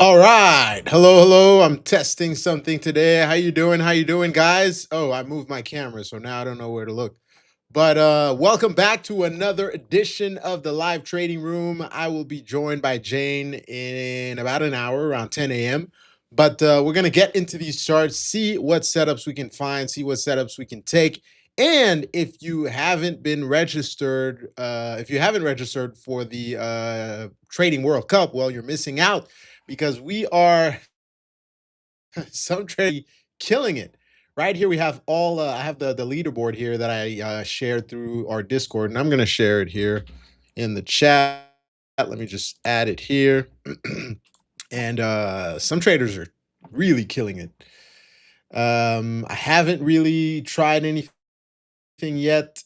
All right. Hello, hello. I'm testing something today. How you doing? How you doing, guys? Oh, I moved my camera, so now I don't know where to look. But welcome back to another edition of the live trading room. I will be joined by Jane in about an hour, around 10 a.m. But we're gonna get into these charts, see what setups we can find, see what setups we can take. And if you haven't been registered, if you haven't registered for the Trading World Cup, well, you're missing out because we are some trading killing it. Right here, we have all. I have the leaderboard here that I shared through our Discord, and I'm going to share it here in the chat. Let me just add it here. And some traders are really killing it. I haven't really tried anything yet.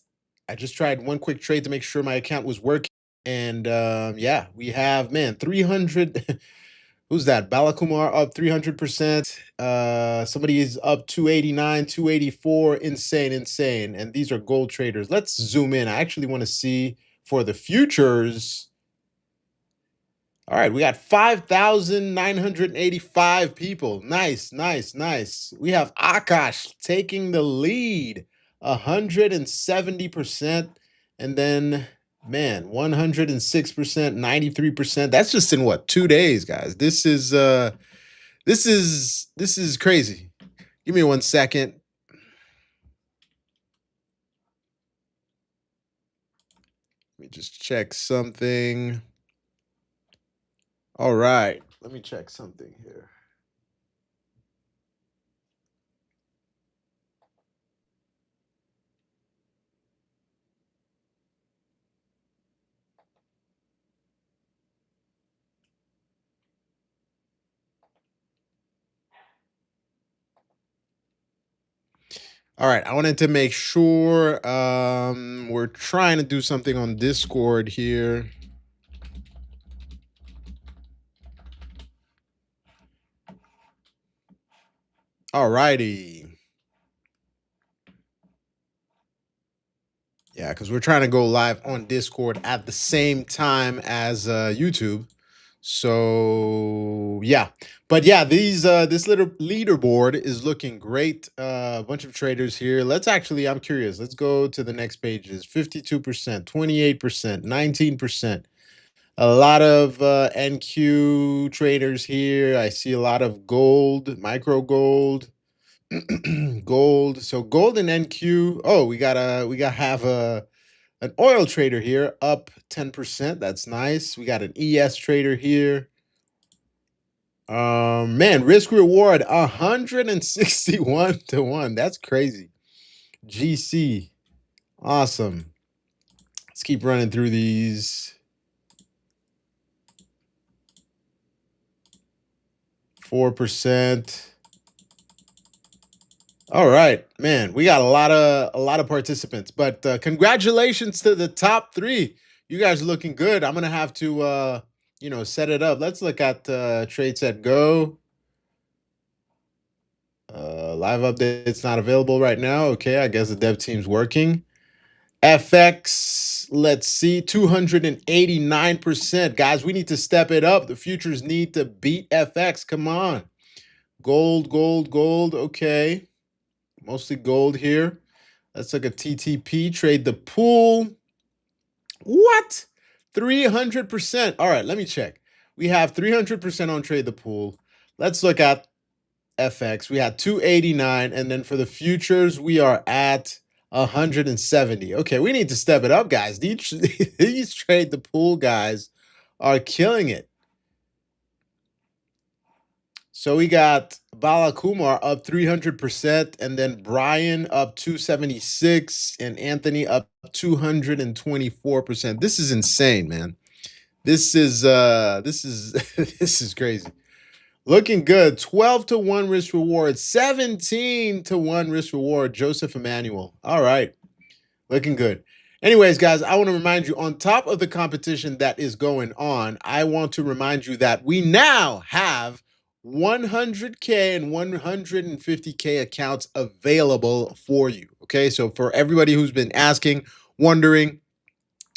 I just tried one quick trade to make sure my account was working. And yeah, we have, man, 300. Who's that? Balakumar up 300%. Somebody is up 289, 284. Insane, insane. And these are gold traders. Let's zoom in. I actually want to see for the futures. All right, we got 5,985 people. Nice, nice, nice. We have Akash taking the lead, 170%. And then, man, 106%, 93%. That's just in what, 2 days, guys. This is crazy. Give me 1 second. Let me just check something. All right, let me check something here. All right, I wanted to make sure we're trying to do something on Discord here. All righty. Yeah, because we're trying to go live on Discord at the same time as YouTube. So yeah, but yeah, this little leaderboard is looking great. A bunch of traders here. Let's actually, I'm curious. Let's go to the next pages. 52%, 28%, 19%. A lot of NQ traders here. I see a lot of gold, micro gold, gold. So gold and NQ. Oh, we got have a an oil trader here up 10%. That's nice. We got an ES trader here. Man, risk reward 161 to 1. That's crazy. GC. Awesome. Let's keep running through these. 4%. All right, man, we got a lot of participants, but congratulations to the top 3. You guys are looking good. I'm gonna have to set it up. Let's look at trade set go. Live update's not available right now. Okay, I guess the dev team's working. FX, let's see, 289%. Guys, we need to step it up. The futures need to beat FX. Come on. Gold, gold, gold. Okay. Mostly gold here. Let's look at TTP, trade the pool. What? 300%. All right, let me check. We have 300% on trade the pool. Let's look at FX. We had 289, and then for the futures, we are at 170. Okay, we need to step it up, guys. These trade the pool guys are killing it. So we got Bala Kumar up 300%, and then Brian up 276, and Anthony up 224%. This is insane, man. This is this is crazy. Looking good. 12 to 1 risk reward, 17 to 1 risk reward. Joseph Emmanuel. All right. Looking good. Anyways, guys, I want to remind you on top of the competition that is going on, I want to remind you that we now have 100K and 150K accounts available for you. Okay, so for everybody who's been asking, wondering,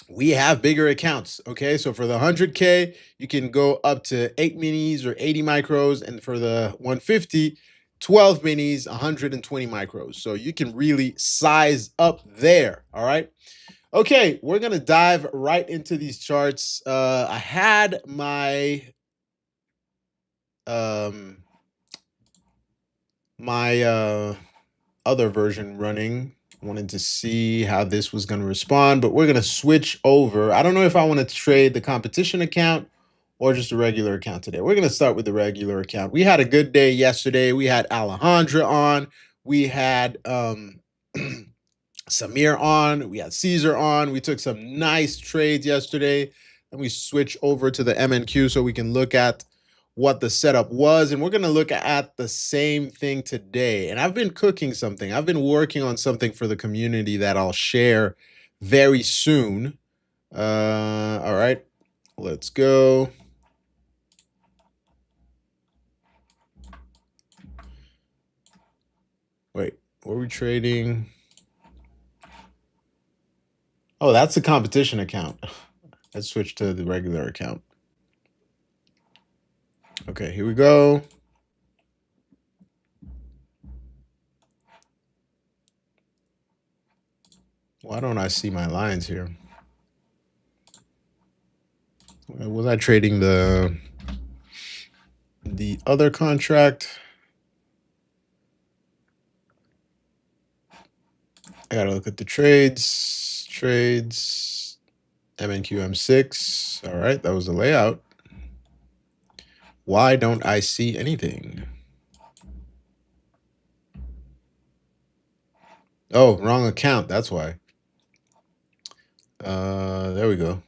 we have bigger accounts. Okay, so for the 100K, you can go up to 8 minis or 80 micros, and for the 150, 12 minis, 120 micros. So you can really size up there. All right. Okay, we're gonna dive right into these charts. I had my um my other version running. Wanted to see how this was going to respond, but we're going to switch over. I don't know if I want to trade the competition account or just a regular account today. We're going to start with the regular account. We had a good day yesterday. We had Alejandra on. We had Samir on. We had Caesar on. We took some nice trades yesterday. And we switch over to the MNQ so we can look at what the setup was. And we're going to look at the same thing today. And I've been cooking something. I've been working on something for the community that I'll share very soon. All right, let's go. Wait, what are we trading? Oh, that's the competition account. Let's switch to the regular account. Okay, here we go. Why don't I see my lines here? Was I trading the other contract? I gotta look at the trades. Trades. MNQ M6. All right, that was the layout. Why don't I see anything? Oh, wrong account. That's why. There we go.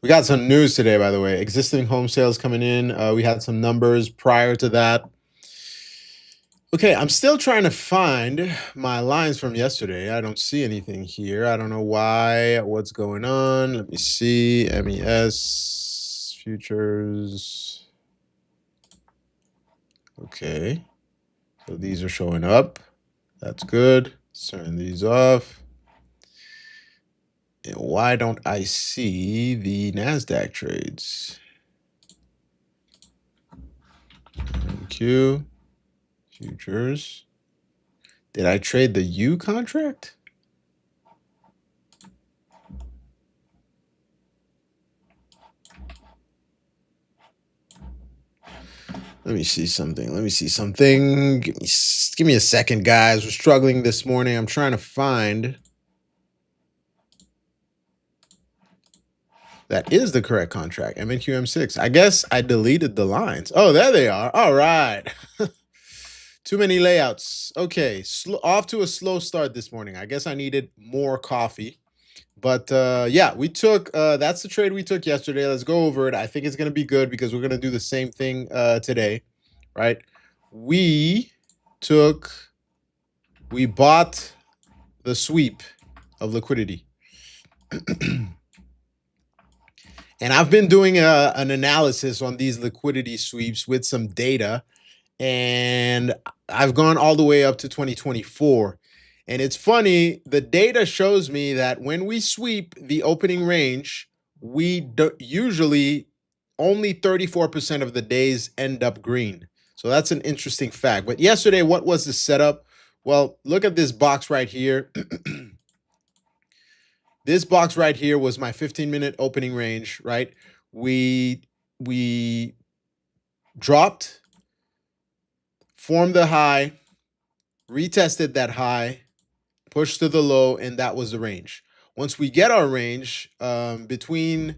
We got some news today, by the way. Existing home sales coming in. We had some numbers prior to that. Okay, I'm still trying to find my lines from yesterday. I don't see anything here. I don't know why. What's going on? Let me see. MES futures. Okay. So these are showing up. That's good. Let's turn these off. And why don't I see the Nasdaq trades? MQ futures. Did I trade the U contract? Let me see something. Let me see something. Give me a second, guys. We're struggling this morning. I'm trying to find. That is the correct contract. MNQM6. I guess I deleted the lines. Oh, there they are. All right. Too many layouts. Okay. Off to a slow start this morning. I guess I needed more coffee. But yeah, we took that's the trade we took yesterday. Let's go over it. I think it's going to be good because we're going to do the same thing today, right? We bought the sweep of liquidity. And I've been doing an analysis on these liquidity sweeps with some data, and I've gone all the way up to 2024. And it's funny, the data shows me that when we sweep the opening range, we usually only 34% of the days end up green. So that's an interesting fact. But yesterday, what was the setup? Well, look at this box right here. This box right here was my 15-minute opening range, right? We dropped, formed the high, retested that high, pushed to the low, and that was the range. Once we get our range, actually,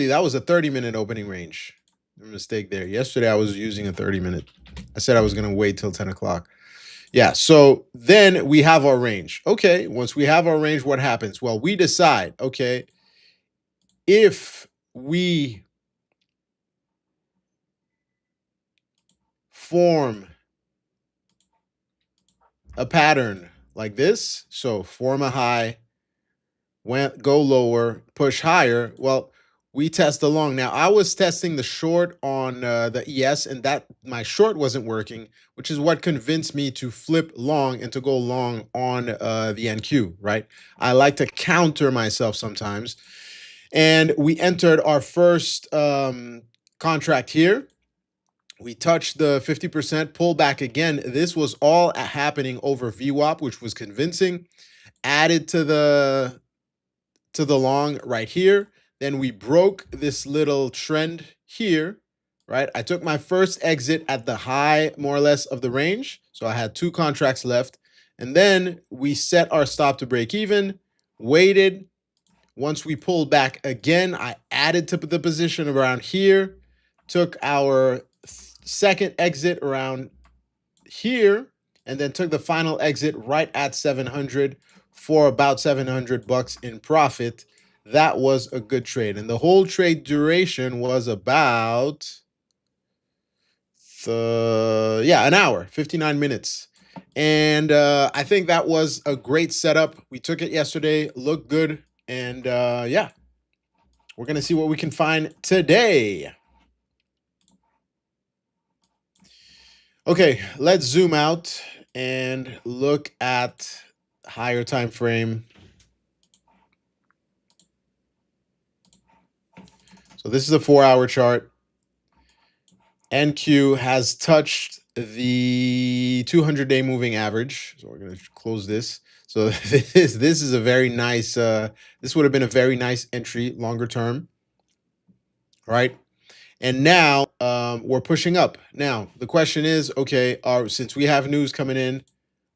that was a 30-minute opening range. Mistake there. Yesterday, I was using a 30-minute. I said I was going to wait till 10 o'clock. Yeah, so then we have our range. Okay, once we have our range, what happens? Well, we decide, okay, if we form a pattern like this, so form a high, go lower, push higher, well, we test the long. Now, I was testing the short on the ES, and that my short wasn't working, which is what convinced me to flip long and to go long on the NQ, right? I like to counter myself sometimes. And we entered our first contract here. We touched the 50% pullback again. This was all happening over VWAP, which was convincing. Added to the long right here. Then we broke this little trend here, right? I took my first exit at the high, more or less, of the range. So I had 2 contracts left. And then we set our stop to break even, waited. Once we pulled back again, I added to the position around here, took our second exit around here, and then took the final exit right at 700 for about 700 bucks in profit. That was a good trade. And the whole trade duration was about an hour, 59 minutes. And I think that was a great setup. We took it yesterday, looked good, and yeah, we're going to see what we can find today. Okay, let's zoom out and look at higher time frame. So this is a 4-hour chart. NQ has touched the 200-day moving average. So we're going to close this. So this is a very nice, this would have been a very nice entry longer term, right? And now we're pushing up. Now, the question is, okay, since we have news coming in,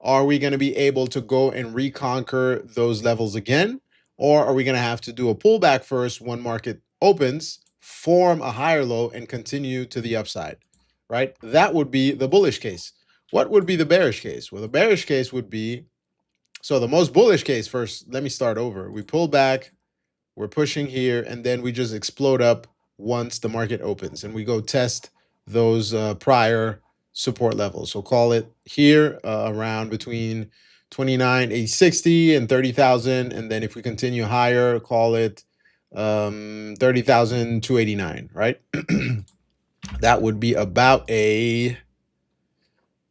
are we going to be able to go and reconquer those levels again? Or are we going to have to do a pullback first when market opens, form a higher low, and continue to the upside, right? That would be the bullish case. What would be the bearish case? Well, the bearish case would be, so the most bullish case first, let me start over. We pull back, we're pushing here, and then we just explode up once the market opens, and we go test those prior support levels. So call it here around between 29,860 and 30,000, and then if we continue higher, call it 30,289, right? That would be about a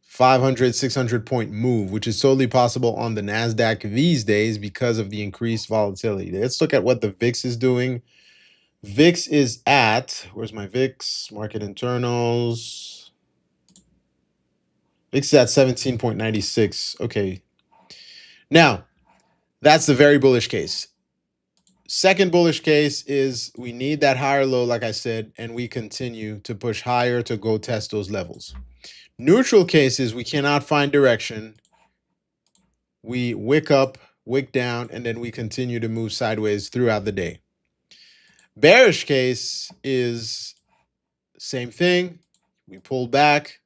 500, 600 point move, which is totally possible on the Nasdaq these days because of the increased volatility. Let's look at what the VIX is doing. VIX is at, where's my VIX? Market internals. VIX is at 17.96. Okay. Now, that's the very bullish case. Second bullish case is we need that higher low, like I said, and we continue to push higher to go test those levels. Neutral case is we cannot find direction. We wick up, wick down, and then we continue to move sideways throughout the day. Bearish case is same thing. We pull back,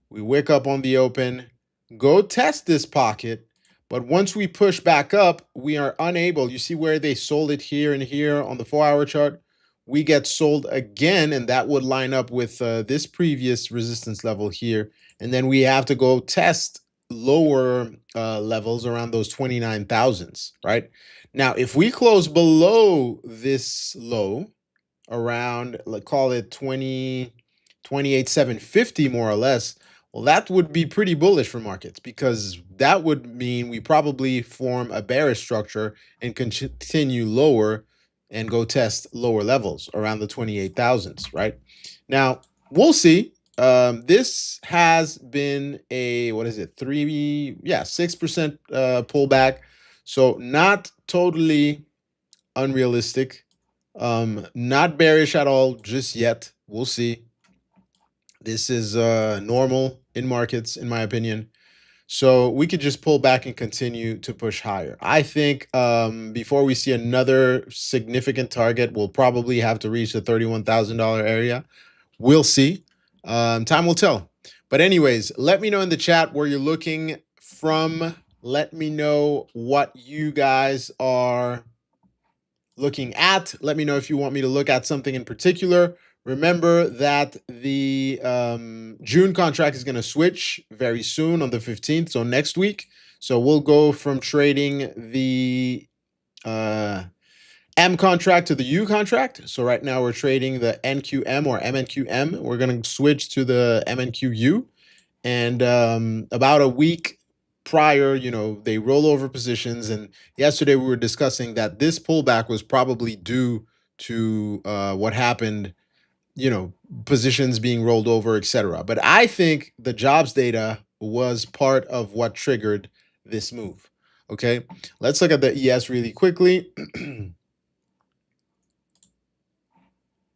we wick up on the open, go test this pocket, but once we push back up, we are unable. You see where they sold it here and here on the 4-hour chart? We get sold again, and that would line up with this previous resistance level here. And then we have to go test lower levels around those 29,000s, right? Now, if we close below this low around, let's call it 28,750 more or less, well, that would be pretty bullish for markets because that would mean we probably form a bearish structure and continue lower and go test lower levels around the 28,000s, right? Now, we'll see. This has been a, 6% pullback. So not totally unrealistic. Not bearish at all just yet. We'll see. This is normal in markets, in my opinion. So we could just pull back and continue to push higher. I think before we see another significant target, we'll probably have to reach the $31,000 area. We'll see. Time will tell. But anyways, let me know in the chat where you're looking from. Let me know what you guys are looking at. Let me know if you want me to look at something in particular. Remember that the June contract is going to switch very soon on the 15th, so next week. So we'll go from trading the M contract to the U contract. So right now we're trading the NQM or MNQM. We're going to switch to the MNQU. And about a week prior, they roll over positions. And yesterday we were discussing that this pullback was probably due to what happened, positions being rolled over, etc. But I think the jobs data was part of what triggered this move. Okay, let's look at the ES really quickly.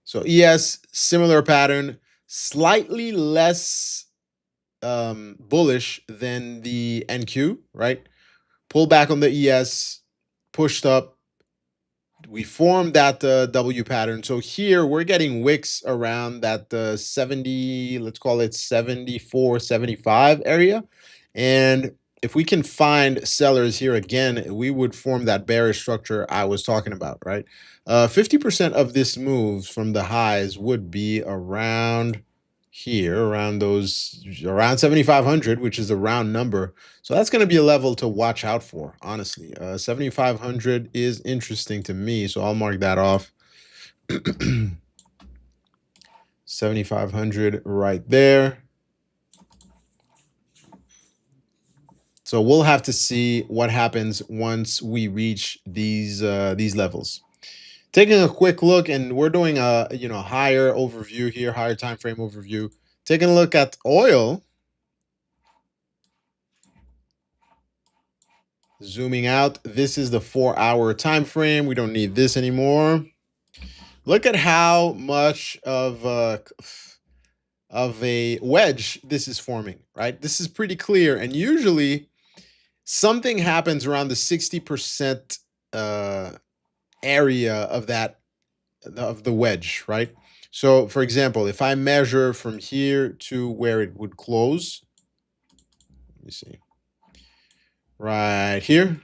So ES, similar pattern, slightly less bullish than the NQ, right? Pull back on the ES, pushed up. We formed that W pattern. So here we're getting wicks around that 70, let's call it 74, 75 area. And if we can find sellers here again, we would form that bearish structure I was talking about, right? 50% of this move from the highs would be around here, around 7,500, which is a round number. So that's going to be a level to watch out for, honestly. 7,500 is interesting to me, so I'll mark that off. 7,500 right there. So we'll have to see what happens once we reach these levels. Taking a quick look, and we're doing a higher overview here, higher time frame overview. Taking a look at oil. Zooming out, this is the 4-hour time frame. We don't need this anymore. Look at how much of a wedge this is forming, right? This is pretty clear, and usually something happens around the 60% area of the wedge, right? So, for example, if I measure from here to where it would close, let me see, right here.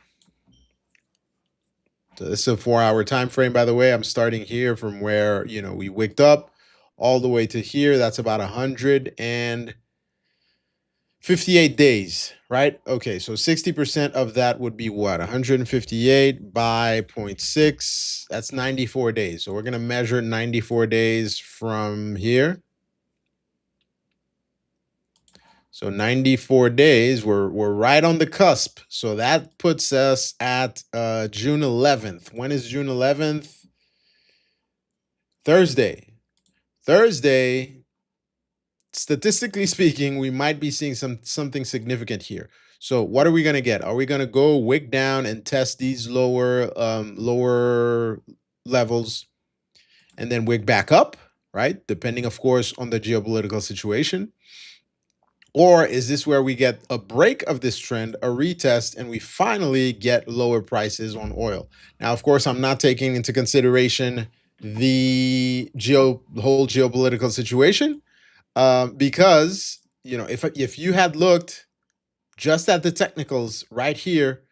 So this is a 4-hour time frame, by the way. I'm starting here from where we wicked up all the way to here. That's about 158 days, right? Okay, so 60% of that would be what? 158 by 0.6. That's 94 days. So we're gonna measure 94 days from here. So 94 days, we're right on the cusp. So that puts us at June 11th. When is June 11th? Thursday. Statistically speaking, we might be seeing something significant here. So what are we going to get? Are we going to go wick down and test these lower levels and then wick back up, right? Depending, of course, on the geopolitical situation. Or is this where we get a break of this trend, a retest, and we finally get lower prices on oil? Now, of course, I'm not taking into consideration the whole geopolitical situation, because if you had looked just at the technicals right here,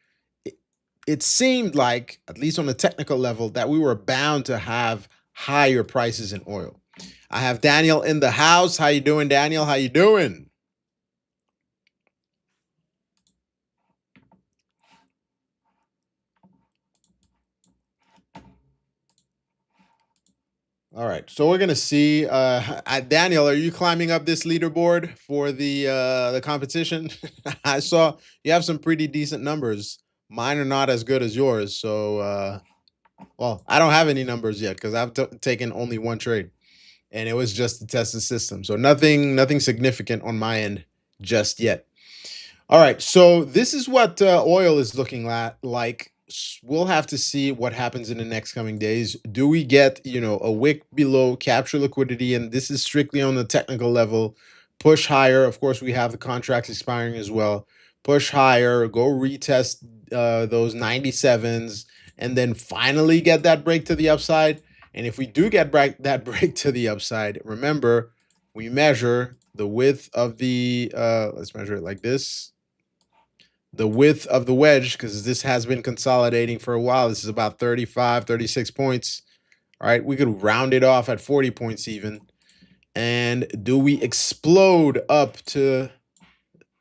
it seemed like, at least on the technical level, that we were bound to have higher prices in oil. I have Daniel in the house. How you doing, Daniel? How you doing? All right, so we're gonna see. Daniel, are you climbing up this leaderboard for the competition? I saw you have some pretty decent numbers. Mine are not as good as yours, so well, I don't have any numbers yet because I've taken only one trade, and it was just to test the system. So nothing significant on my end just yet. All right, so this is what oil is looking like. We'll have to see what happens in the next coming days. Do we get, a wick below, capture liquidity? And this is strictly on the technical level. Push higher. Of course, we have the contracts expiring as well. Push higher, go retest those 97s, and then finally get that break to the upside. And if we do get that break to the upside, remember, we measure the width of the, let's measure it like this. The width of the wedge, because this has been consolidating for a while. This is about 35, 36 points. All right, we could round it off at 40 points even. And do we explode up to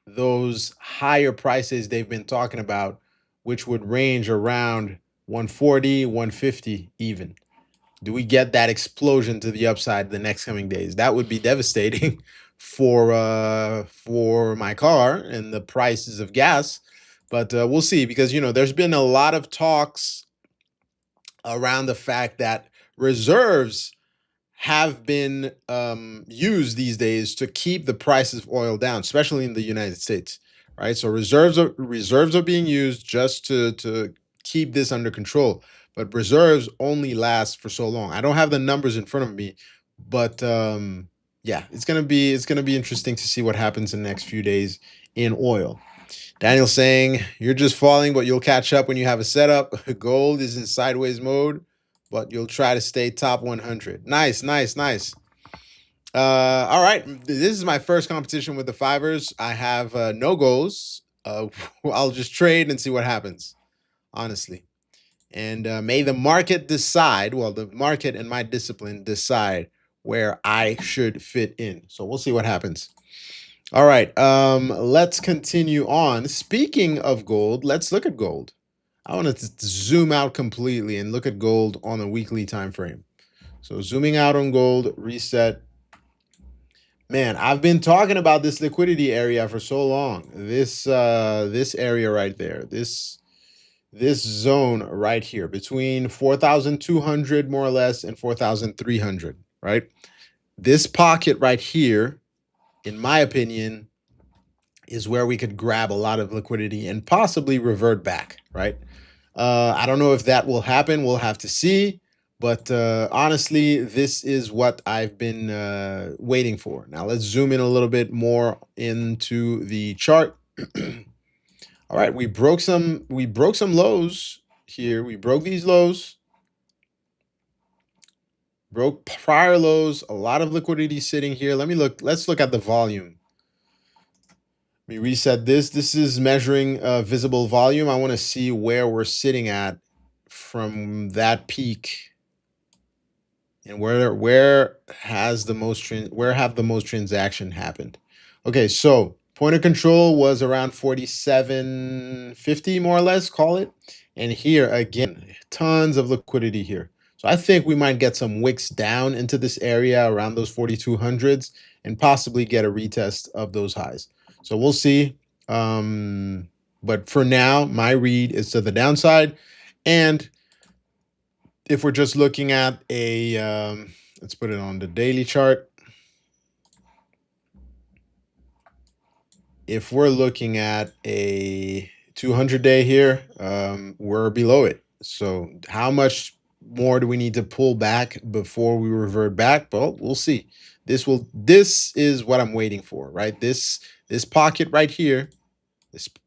those higher prices they've been talking about, which would range around 140, 150 even. Do we get that explosion to the upside the next coming days? That would be devastating for my car and the prices of gas. But we'll see, because there's been a lot of talks around the fact that reserves have been used these days to keep the prices of oil down, especially in the United States, right? So reserves are being used just to keep this under control, but reserves only last for so long. I don't have the numbers in front of me, but yeah, it's gonna be interesting to see what happens in the next few days in oil. Daniel saying, you're just falling, but you'll catch up when you have a setup. Gold is in sideways mode, but you'll try to stay top 100. Nice, nice, nice. All right. This is my first competition with the fivers. I have no goals. I'll just trade and see what happens, honestly. And may the market decide, well, the market and my discipline decide where I should fit in. So we'll see what happens. All right, let's continue on. Speaking of gold, let's look at gold. I want to zoom out completely and look at gold on a weekly time frame. So zooming out on gold, reset. Man, I've been talking about this liquidity area for so long. This area right there, this zone right here between 4,200 more or less and 4,300, right? This pocket right here, in my opinion, is where we could grab a lot of liquidity and possibly revert back, right? I don't know if that will happen. We'll have to see. But honestly, this is what I've been waiting for. Now let's zoom in a little bit more into the chart. All right, we broke some lows here. We broke these lows, broke prior lows, a lot of liquidity sitting here. Let's look at the volume. We reset this. This is measuring visible volume. I want to see where we're sitting at from that peak, and where have the most transaction happened. Okay, so point of control was around 47.50 more or less, call it. And here again, tons of liquidity here. So I think we might get some wicks down into this area around those 4200s and possibly get a retest of those highs. So we'll see. But for now, my read is to the downside. And if we're just looking at a, let's put it on the daily chart. If we're looking at a 200-day here, we're below it. So how much more do we need to pull back before we revert back? Well, we'll see. This is what I'm waiting for, right? This pocket right here,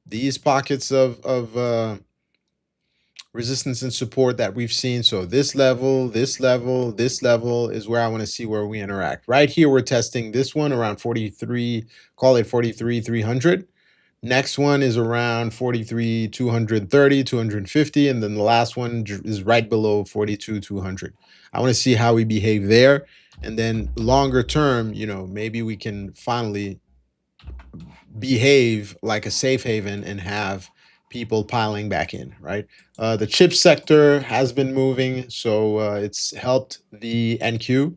these pockets of resistance and support that we've seen. So this level, this level, this level is where I want to see where we interact. Right here, we're testing this one around 43, call it 43,300. Next one is around 43,230, 250. And then the last one is right below 42,200. I want to see how we behave there. And then longer term, maybe we can finally behave like a safe haven and have people piling back in, right? The chip sector has been moving, so it's helped the NQ.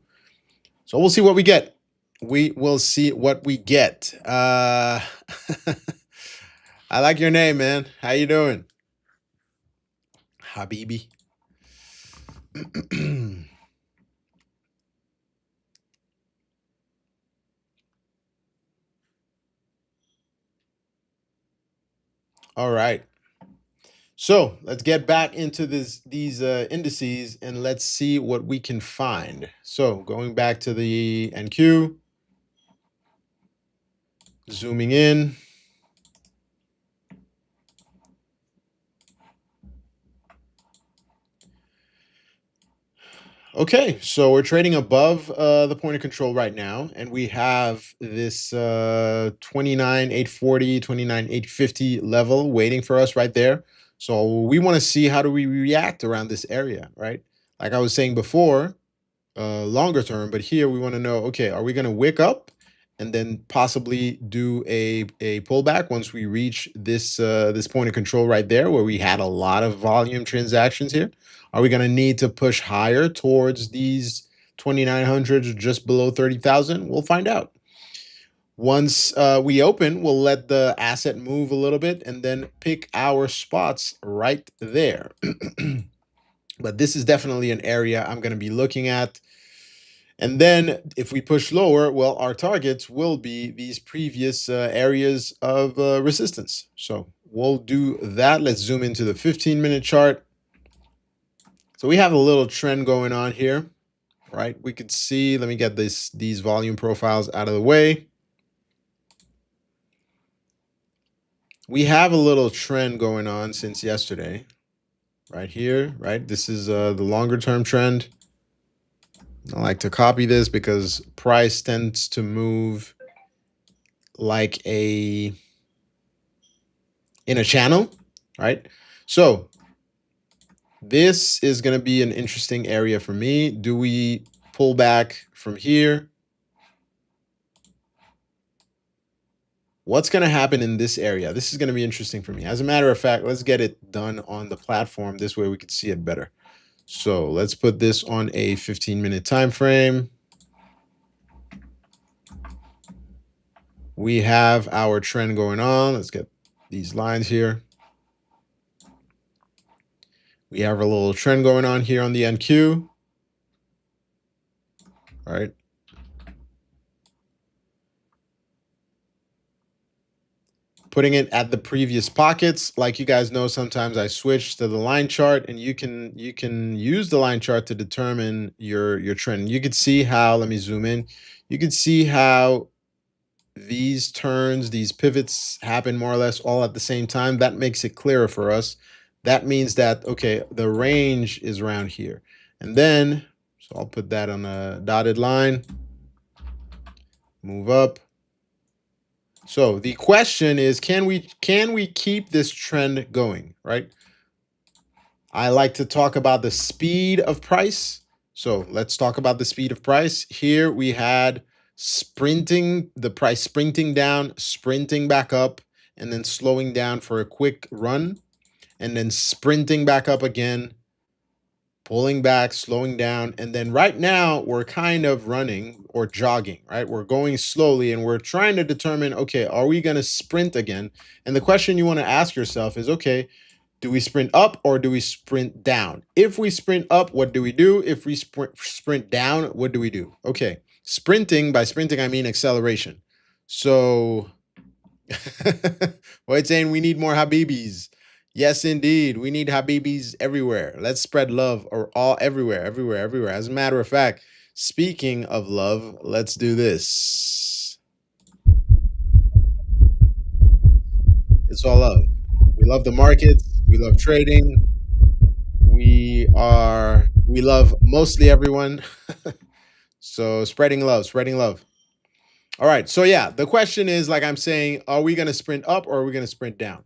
So we'll see what we get. We will see what we get. I like your name, man. How you doing? Habibi. All right. So let's get back into these indices and let's see what we can find. So going back to the NQ, zooming in. Okay, so we're trading above the point of control right now, and we have this 29,840, 29,850 level waiting for us right there. So we want to see how do we react around this area, right? Like I was saying before, longer term, but here we want to know, okay, are we going to wick up and then possibly do a pullback once we reach this point of control right there where we had a lot of volume transactions here? Are we going to need to push higher towards these 2,900s or just below 30,000? We'll find out. Once we open, we'll let the asset move a little bit and then pick our spots right there. But this is definitely an area I'm going to be looking at. And then if we push lower, well, our targets will be these previous areas of resistance. So we'll do that. Let's zoom into the 15-minute chart. So we have a little trend going on here, right? We could see, let me get these volume profiles out of the way. We have a little trend going on since yesterday, right here, right? This is the longer term trend. I like to copy this because price tends to move like in a channel, right? So this is going to be an interesting area for me. Do we pull back from here? What's going to happen in this area? This is going to be interesting for me. As a matter of fact, let's get it done on the platform. This way we can see it better. So let's put this on a 15-minute time frame. We have our trend going on. Let's get these lines here. We have a little trend going on here on the NQ. All right. Putting it at the previous pockets. Like you guys know, sometimes I switch to the line chart, and you can use the line chart to determine your trend. You can see how, let me zoom in. You can see how these turns, these pivots happen more or less all at the same time. That makes it clearer for us. That means that, okay, the range is around here. And then, so I'll put that on a dotted line, move up. So the question is, can we keep this trend going, right? I like to talk about the speed of price. So let's talk about the speed of price. Here we had the price sprinting down, sprinting back up, and then slowing down for a quick run, and then sprinting back up again, pulling back, slowing down. And then right now we're kind of running or jogging, right? We're going slowly and we're trying to determine, okay, are we going to sprint again? And the question you want to ask yourself is, okay, do we sprint up or do we sprint down? If we sprint up, what do we do? If we sprint down, what do we do? Okay, sprinting, by sprinting, I mean acceleration. So, White saying we need more Habibis. Yes, indeed. We need Habibis everywhere. Let's spread love or all everywhere. As a matter of fact, speaking of love, let's do this. It's all love. We love the markets. We love trading. We love mostly everyone. So spreading love, spreading love. All right. So yeah, the question is, like I'm saying, are we going to sprint up or are we going to sprint down?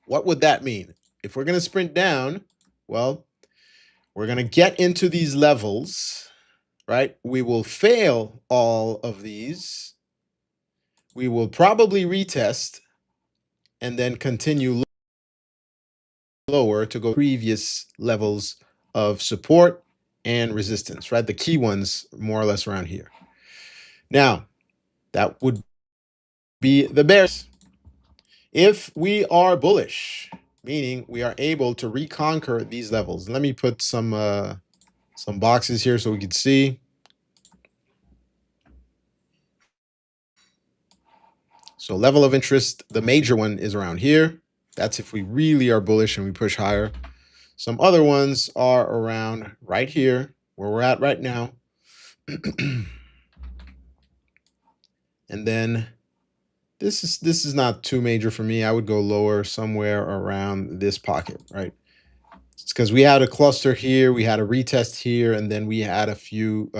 What would that mean? If we're going to sprint down, well, we're going to get into these levels, right? We will fail all of these. We will probably retest and then continue lower to go previous levels of support and resistance, right? The key ones more or less around here. Now, that would be the bears. If we are bullish, meaning we are able to reconquer these levels. Let me put some boxes here so we can see. So level of interest, the major one is around here. That's if we really are bullish and we push higher. Some other ones are around right here, where we're at right now. And then this is not too major for me. I would go lower somewhere around this pocket, right? It's because we had a cluster here, we had a retest here, and then we had a few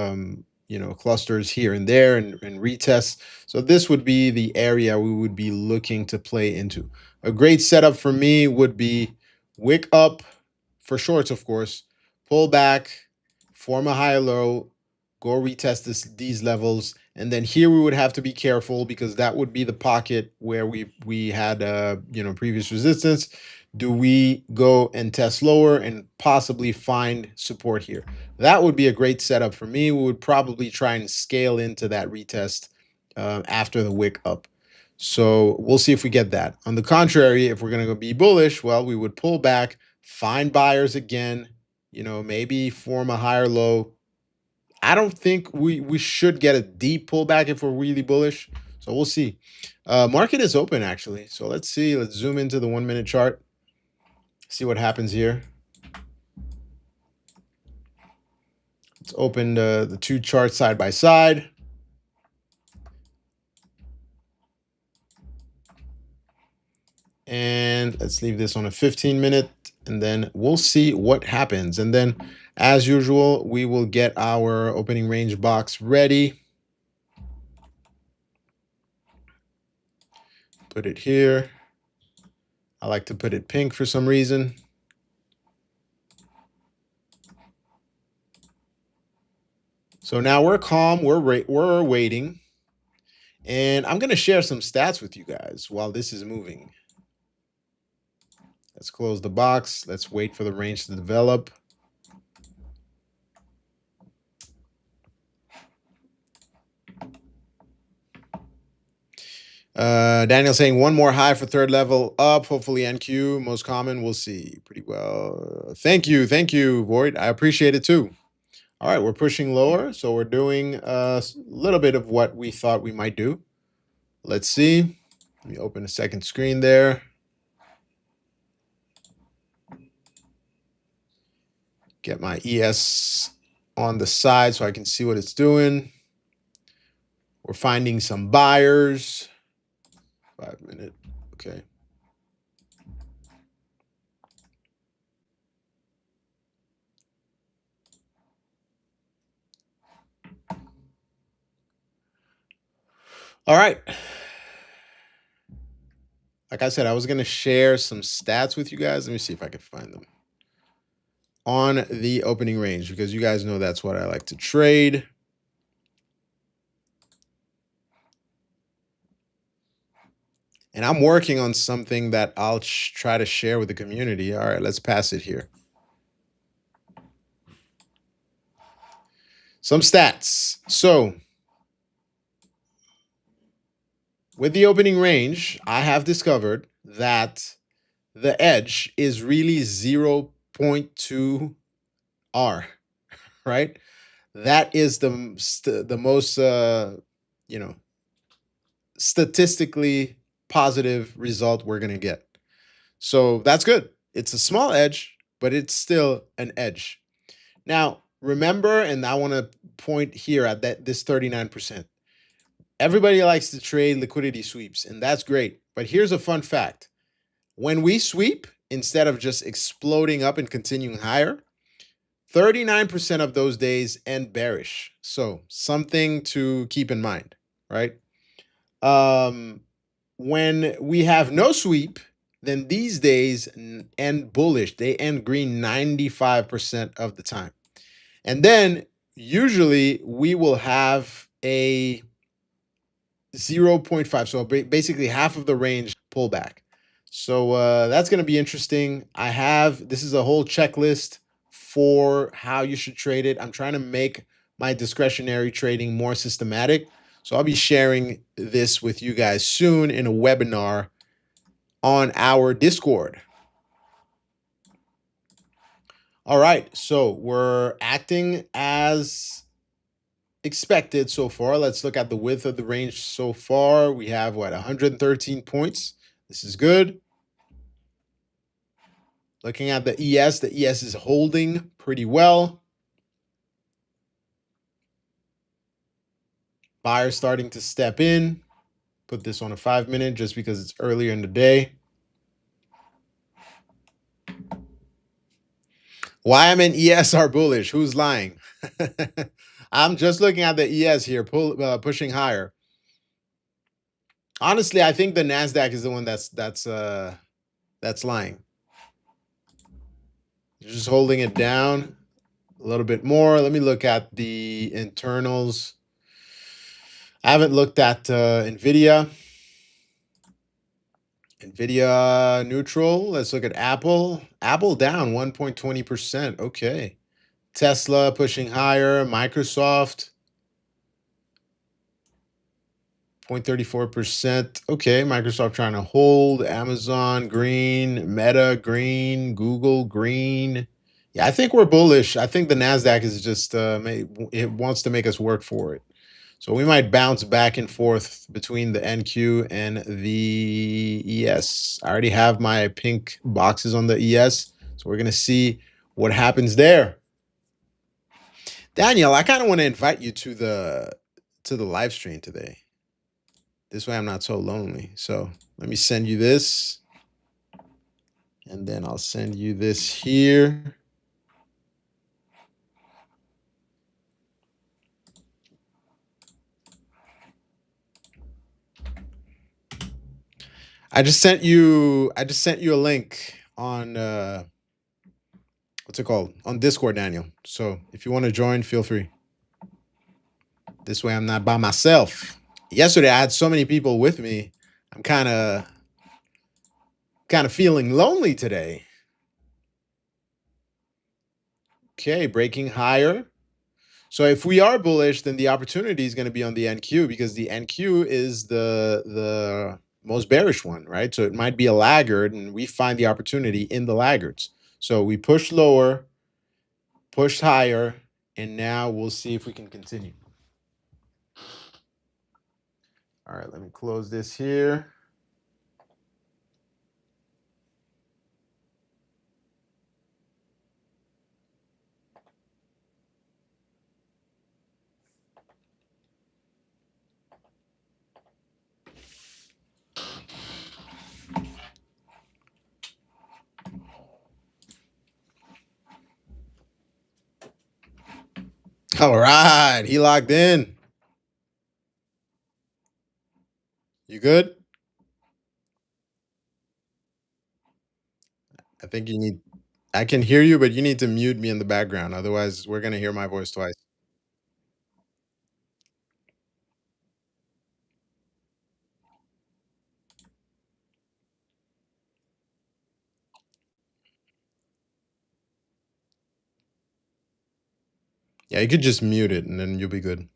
clusters here and there and retests. So this would be the area we would be looking to play into. A great setup for me would be wick up for shorts, of course, pull back, form a high low, go retest these levels, and then here we would have to be careful because that would be the pocket where we had previous resistance. Do we go and test lower and possibly find support here? That would be a great setup for me. We would probably try and scale into that retest after the wick up. So we'll see if we get that. On the contrary, if we're going to be bullish, well, we would pull back, find buyers again, maybe form a higher low. I don't think we should get a deep pullback if we're really bullish. So we'll see. Market is open actually. So let's see. Let's zoom into the 1 minute chart. See what happens here. Let's open the two charts side by side. And let's leave this on a 15-minute, and then we'll see what happens. And then, as usual, we will get our opening range box ready. Put it here. I like to put it pink for some reason. So now we're calm, we're waiting. And I'm going to share some stats with you guys while this is moving. Let's close the box. Let's wait for the range to develop. Daniel saying one more high for third level up. Hopefully NQ, most common. We'll see. Pretty well. Thank you, Void. I appreciate it too. All right, we're pushing lower, so we're doing a little bit of what we thought we might do. Let's see. Let me open a second screen there. Get my ES on the side so I can see what it's doing. We're finding some buyers. 5 minute. Okay. All right. Like I said, I was going to share some stats with you guys. Let me see if I can find them. On the opening range, because you guys know that's what I like to trade. And I'm working on something that I'll try to share with the community. All right, let's pass it here. Some stats. So with the opening range, I have discovered that the edge is really 0.2 R, right? That is the most, statistically positive result we're going to get. So that's good. It's a small edge, but it's still an edge. Now, remember, and I want to point here at this 39%. Everybody likes to trade liquidity sweeps, and that's great. But here's a fun fact. When we sweep, instead of just exploding up and continuing higher, 39% of those days end bearish. So something to keep in mind, right? When we have no sweep, then these days end bullish. They end green 95% of the time. And then usually we will have a 0.5. So basically half of the range pullback. So that's going to be interesting. This is a whole checklist for how you should trade it. I'm trying to make my discretionary trading more systematic. So I'll be sharing this with you guys soon in a webinar on our Discord. All right, so we're acting as expected so far. Let's look at the width of the range so far. We have, 113 points. This is good. Looking at the ES is holding pretty well. Buyers starting to step in. Put this on a 5 minute just because it's earlier in the day. YM and ES are bullish. Who's lying? I'm just looking at the ES here, pushing higher. Honestly, I think the Nasdaq is the one that's lying. Just holding it down. a little bit more. Let me look at the internals. I haven't looked at Nvidia. Nvidia neutral. Let's look at Apple. Apple down 1.20%. Okay. Tesla pushing higher. Microsoft 0.34%. Okay. Microsoft trying to hold. Amazon green. Meta green. Google green. Yeah, I think we're bullish. I think the Nasdaq is just it wants to make us work for it. So we might bounce back and forth between the NQ and the ES. I already have my pink boxes on the ES, so we're gonna see what happens there. Daniel, I kind of want to invite you to the live stream today. This way I'm not so lonely. So let me send you this, and then I'll send you this here. I just sent you a link on what's it called? On Discord, Daniel. So if you want to join, feel free. This way I'm not by myself. Yesterday I had so many people with me. I'm kind of feeling lonely today. Okay, breaking higher. So if we are bullish, then the opportunity is going to be on the NQ because the NQ is the most bearish one, right? So it might be a laggard, and we find the opportunity in the laggards. So we push lower, pushed higher, and now we'll see if we can continue. All right, let me close this here. All right, he locked in. You good? I think you need I can hear you, but you need to mute me in the background. Otherwise, we're gonna hear my voice twice. Yeah, you could just mute it and then you'll be good.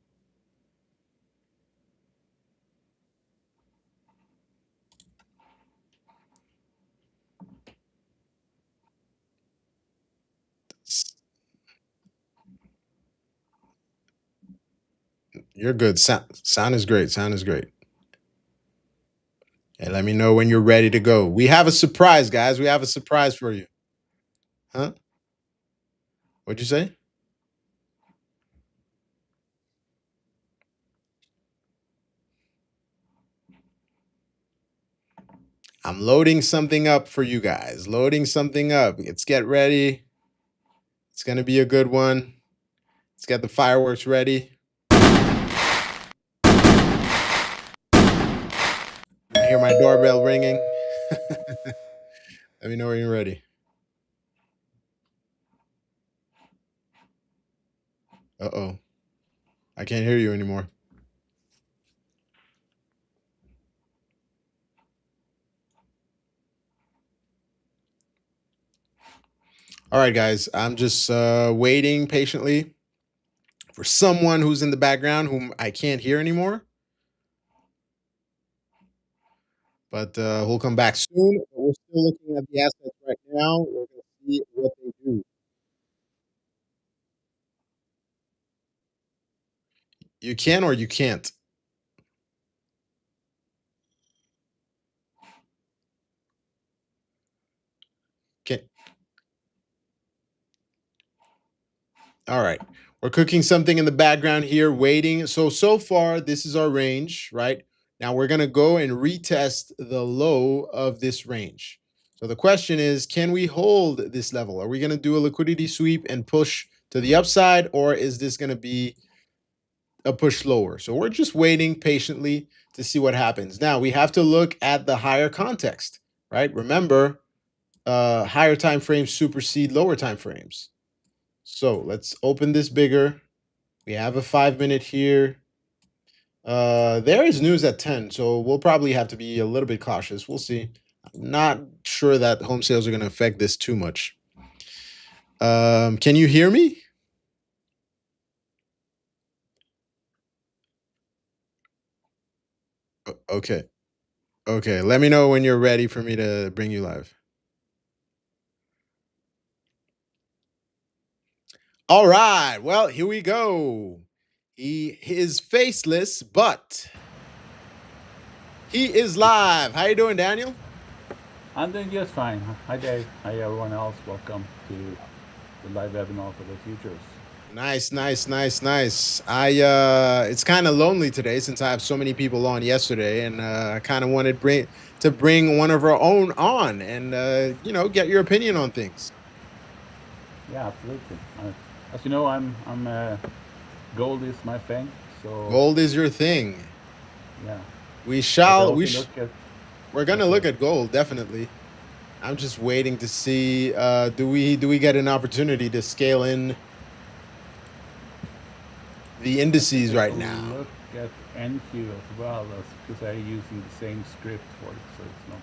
You're good. Sound is great. Sound is great. And let me know when you're ready to go. We have a surprise, guys. We have a surprise for you. Huh? What'd you say? I'm loading something up for you guys. Loading something up. Let's get ready. It's gonna be a good one. Let's get the fireworks ready. I hear my doorbell ringing. Let me know when you're ready. Uh-oh. I can't hear you anymore. All right, guys. I'm just waiting patiently for someone who's in the background whom I can't hear anymore. But we'll come back soon. But we're still looking at the assets right now. We're going to see what they do. You can or you can't. Can All right. We're cooking something in the background here, waiting. So far, this is our range, right? Now we're going to go and retest the low of this range. So the question is, can we hold this level? Are we going to do a liquidity sweep and push to the upside, or is this going to be a push lower? So we're just waiting patiently to see what happens. Now we have to look at the higher context, right? Remember, higher time frames supersede lower time frames. So let's open this bigger. We have a 5 minute here. There is news at 10, so we'll probably have to be a little bit cautious. We'll see. I'm not sure that home sales are going to affect this too much. Can you hear me? Okay. Okay. Let me know when you're ready for me to bring you live. All right. Well, here we go. He is faceless, but he is live. How you doing, Daniel? I'm doing just fine. Hi Dave. Hi everyone else. Welcome to the live webinar for the futures. Nice, nice, nice, nice. It's kind of lonely today since I have so many people on yesterday, and I kind of wanted to bring one of our own on, and get your opinion on things. Yeah, absolutely. As you know, I'm gold is my thing. So Gold is your thing. yeah, We but I shall. also look at We're yeah. gonna look Sorry. at gold definitely. I'm just waiting to see. Do we get an opportunity to scale in the Let me indices take a right now? look at NQ as well, as because I'm using the same script for it, so it's not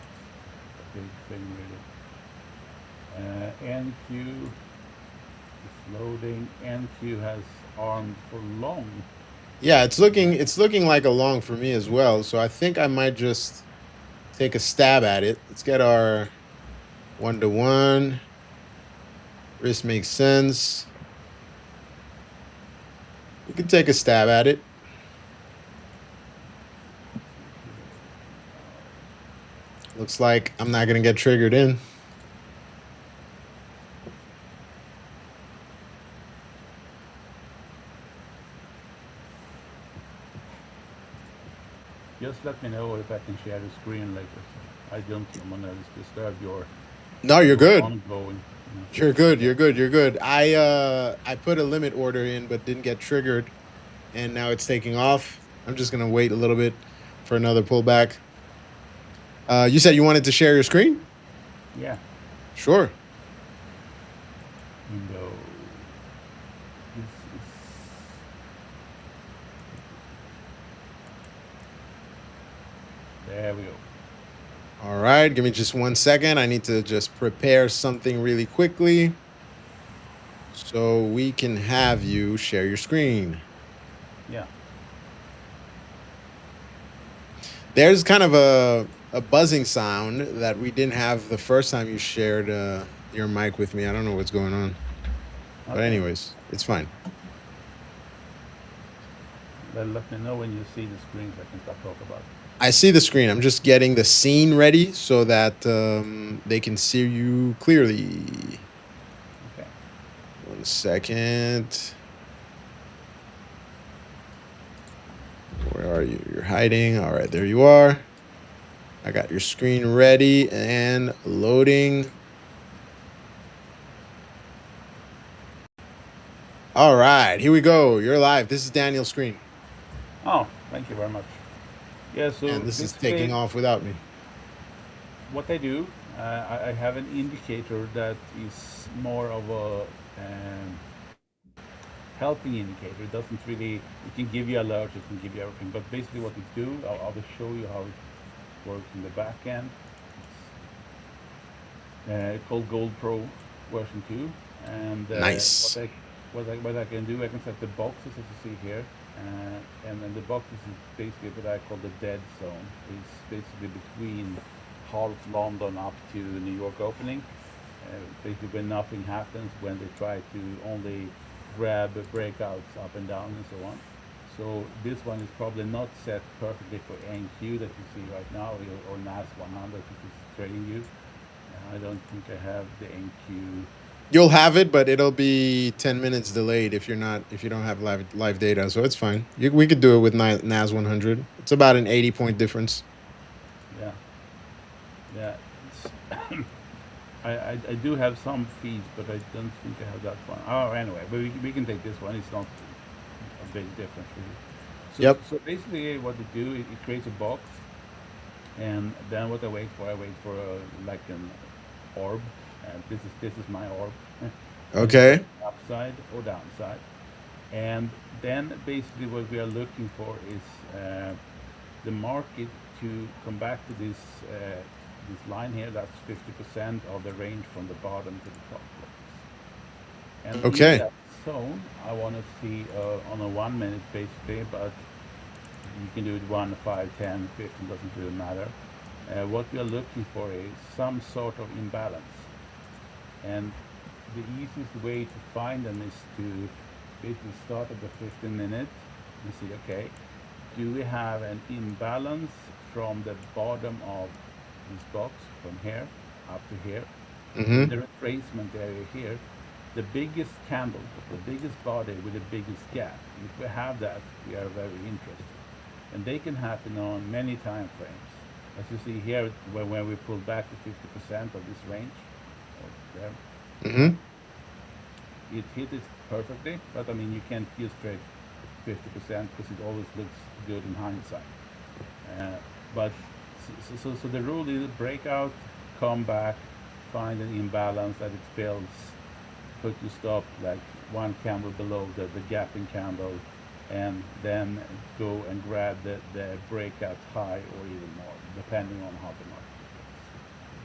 a big thing really. NQ is loading. NQ has armed for long. Yeah, it's looking like a long for me as well. So I think I might just take a stab at it. Let's get our 1-to-1. Risk makes sense. We can take a stab at it. Looks like I'm not gonna get triggered in. Just let me know if I can share the screen later. So I don't want to disturb No, you're your good. ongoing. You're good. Yeah. You're good. You're good. I put a limit order in but didn't get triggered, and now it's taking off. I'm just gonna wait a little bit for another pullback. You said you wanted to share your screen? Yeah. Sure. Window. This is there we go. All right. Give me just 1 second. I need to just prepare something really quickly so we can have you share your screen. Yeah. There's kind of a buzzing sound that we didn't have the first time you shared your mic with me. I don't know what's going on. But Okay. anyways, it's fine. Let me know when you see the screens. I can start talking about it. I see the screen. I'm just getting the scene ready so that they can see you clearly. Okay. 1 second. Where are you? You're hiding. All right, there you are. I got your screen ready and loading. All right, here we go. You're live. This is Daniel's screen. Oh, thank you very much. Yeah. So And this is taking basically, off without me. what I do, I have an indicator that is more of a helping indicator. It doesn't really. It can give you alerts. It can give you everything. But basically, what it do, I will show you how it works in the back end. It's called Gold Pro version 2, and Nice. what I can do, I can set the boxes as you see here, and then the boxes is basically what I call the dead zone. It's basically between half London up to New York opening. Basically, when nothing happens, when they try to only grab breakouts up and down and so on. So this one is probably not set perfectly for NQ that you see right now, or NAS 100, which is trading you. I don't think I have the NQ. You'll have it, but it'll be 10 minutes delayed if you don't have live data. So it's fine. We could do it with NAS 100. It's about an 80 point difference. Yeah, yeah. I do have some feeds, but I don't think I have that one. Oh, anyway, but we can take this one. It's not a big difference really. So Yep. so basically, what it do, it creates a box, and then what I wait for like an orb. This is my orb, and it Okay. up upside or downside. And then basically what we are looking for is the market to come back to this line here. That's 50% of the range from the bottom to the top. And in Okay. that zone, I want to see on a 1 minute basically, but you can do it 1, 5, 10, 15, doesn't really matter. What we are looking for is some sort of imbalance. And the easiest way to find them is to basically start at the 15 minute and see, okay, do we have an imbalance from the bottom of this box from here up to here? In Mm-hmm. the retracement area here, the biggest candle, the biggest body with the biggest gap. If we have that, we are very interested. And they can happen on many time frames. As you see here, when we pull back to 50% of this range, or there, Mm-hmm. it hit it perfectly, but I mean, you can't use straight 50% because it always looks good in hindsight. But so the rule is breakout, come back, find an imbalance that it fills, put your stop like one candle below the gapping candle, and then go and grab the breakout high or even more, depending on how the market is.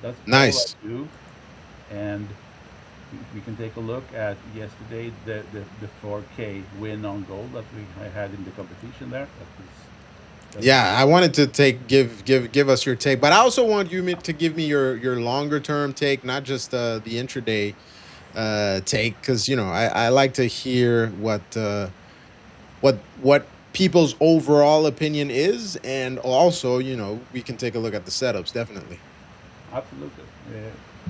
That's all Nice. I do. And we can take a look at yesterday the 4K win on gold that I had in the competition there. That was Yeah, I wanted to give us your take, but I also want to give me your longer term take, not just the intraday take, because I like to hear what people's overall opinion is, and also we can take a look at the setups definitely. absolutely.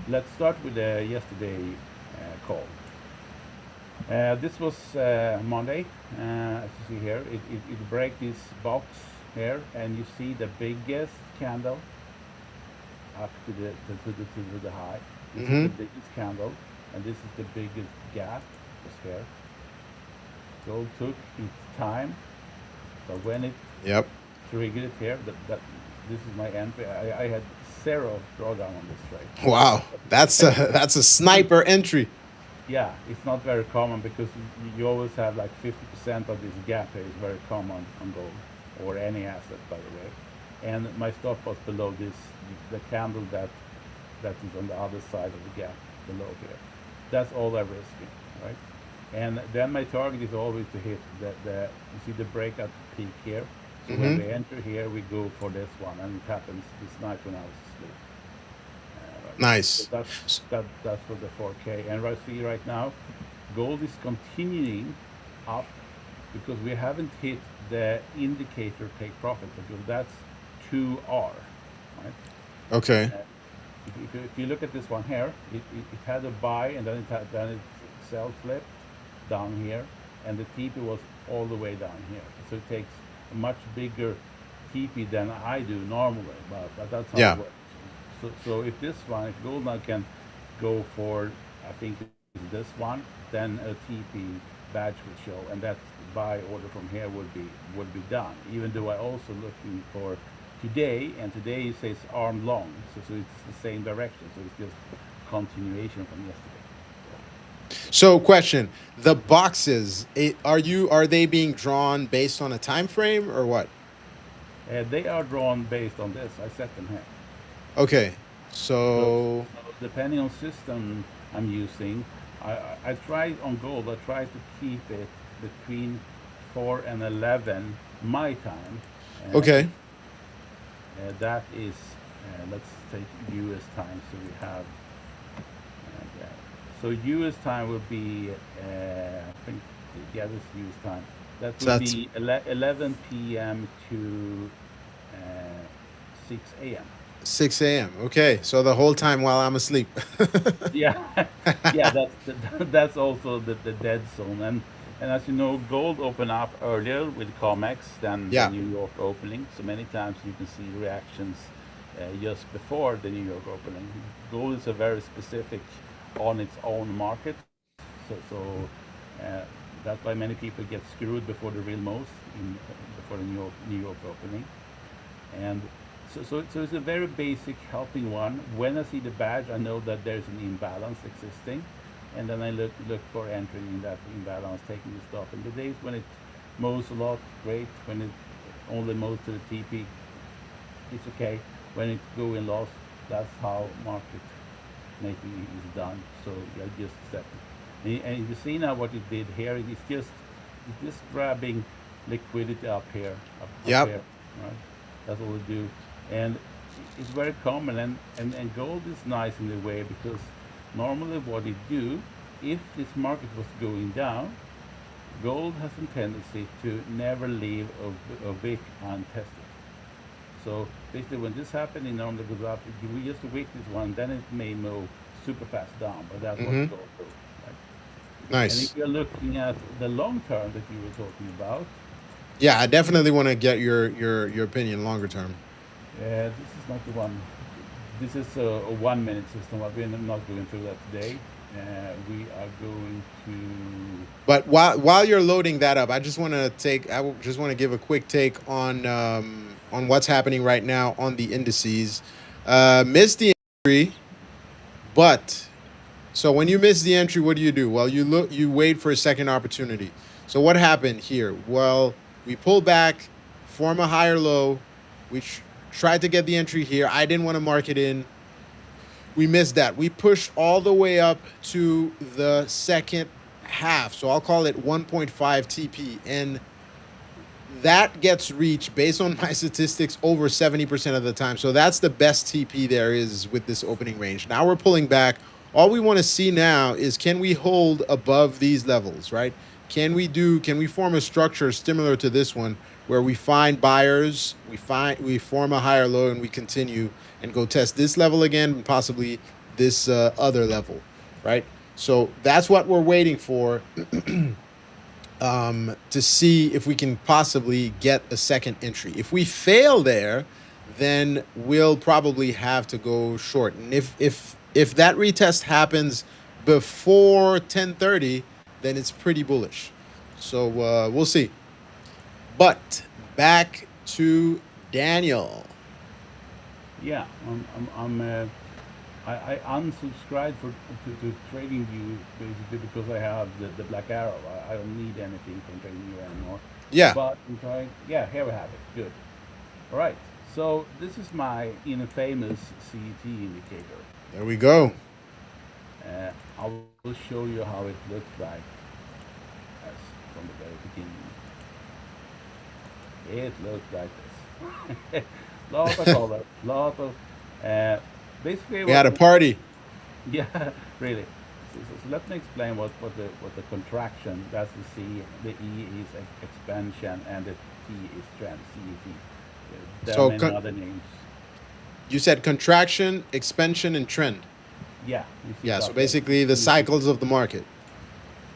Let's start with the yesterday call. This was Monday, as you see here. It break this box here, and you see the biggest candle up to the high. This is the Mm-hmm. biggest candle, and this is the biggest gap. Is here. Gold took its time, but when it Yep. triggered it here, that this is my entry. I had zero drawdown on this trade. Wow, that's a that's a sniper entry. Yeah, it's not very common because you always have like 50% of this gap here is very common on gold or any asset, by the way. And my stop was below this, the candle that is on the other side of the gap below here. That's all I'm risking, right? And then my target is always to hit you see the breakout peak here. So when Mm-hmm. we enter here, we go for this one, and it happens this night when I was asleep. Right. So Nice. that's for the 4K. And I see right now, gold is continuing up because we haven't hit the indicator take profit because that's 2R, right? Okay. Uh, if you look at this one here, it had a buy and then it sell flip down here, and the TP was all the way down here. So it takes a much bigger TP than I do normally, but that's how it Yeah. works. So if this one, if gold now can go for, I think it's this one, then a TP badge would show, and that buy order from here would be done. Even though I also looking for today, and today it says arm long, so it's the same direction. So it's just continuation from yesterday. So, question: the boxes, are they being drawn based on a time frame or what? They are drawn based on this. I set them here. Okay. So, So, so depending on system I'm using, I try on gold. I try to keep it between 4 and 11 my time. okay. That is, let's take U.S. time. So we have, that. So U.S. time would be, I think, yeah, this is U.S. time. That So would that's be 11 p.m. to 6 a.m. 6 a.m. Okay. So the whole time while I'm asleep. Yeah, yeah, that's also the dead zone. And as you know, gold opened up earlier with COMEX than the Yeah. New York opening. So many times you can see reactions just before the New York opening. Gold is a very specific on its own market. So that's why many people get screwed before the real most before the New York opening. And so it's a very basic helping one. When I see the badge, I know that there's an imbalance existing. and then I look for entering in that imbalance, taking the stop. And the days when it moves a lot, great. When it only moves to the TP, it's okay. When it go in loss, that's how market making is done. So I just accept it. And you see now what it did here. It's just grabbing liquidity up here, up Yep. here, right? That's all it do, and it's very common. And gold is nice in a way because normally what it do, if this market was going down, gold has a tendency to never leave a wick untested. So basically, when this happened, it normally goes up. If we just wick this one, then it may move super fast down, but that's what Hmm. gold do. Right? And if Nice. you're looking at the long term that you were talking about, Yeah, I definitely want to get your opinion longer term. this is not the one. This is a 1 minute system, but we're not going through that today. We are going to. But while you're loading that up, just want to give a quick take on what's happening right now on the indices. Missed the entry, but so when you miss the entry, what do? Well, you wait for a second opportunity. So what happened here? Well, we pulled back, form a higher low. We tried to get the entry here. I didn't want to mark it in. We missed that. We pushed all the way up to the second half. So I'll call it 1.5 TP. And that gets reached based on my statistics over 70% of the time. So that's the best TP there is with this opening range. Now we're pulling back. All we want to see now is, can we hold above these levels, right? Can we form a structure similar to this one where we find buyers, we form a higher low, and we continue and go test this level again, and possibly this other level, right? So that's what we're waiting for, to see if we can possibly get a second entry. If we fail there, then we'll probably have to go short. And if that retest happens before 10:30, then it's pretty bullish. So we'll see. But back to Daniel. Yeah, I unsubscribed to trading you basically because I have the black arrow. I don't need anything from trading you anymore. Yeah, But I'm trying. Yeah, here we have it. Good. All right. So this is my infamous CET indicator. there we go. I will show you how it looks like as from the very beginning. It looks like this. Lot of color, lot of basically We had a party. yeah, really. So let me explain what the contraction. That's the C. The E is expansion, and the T is trend. CET. There are So many other names. you said contraction, expansion, and trend. Yeah, you see Yeah, so that there. basically the CET. cycles of the market.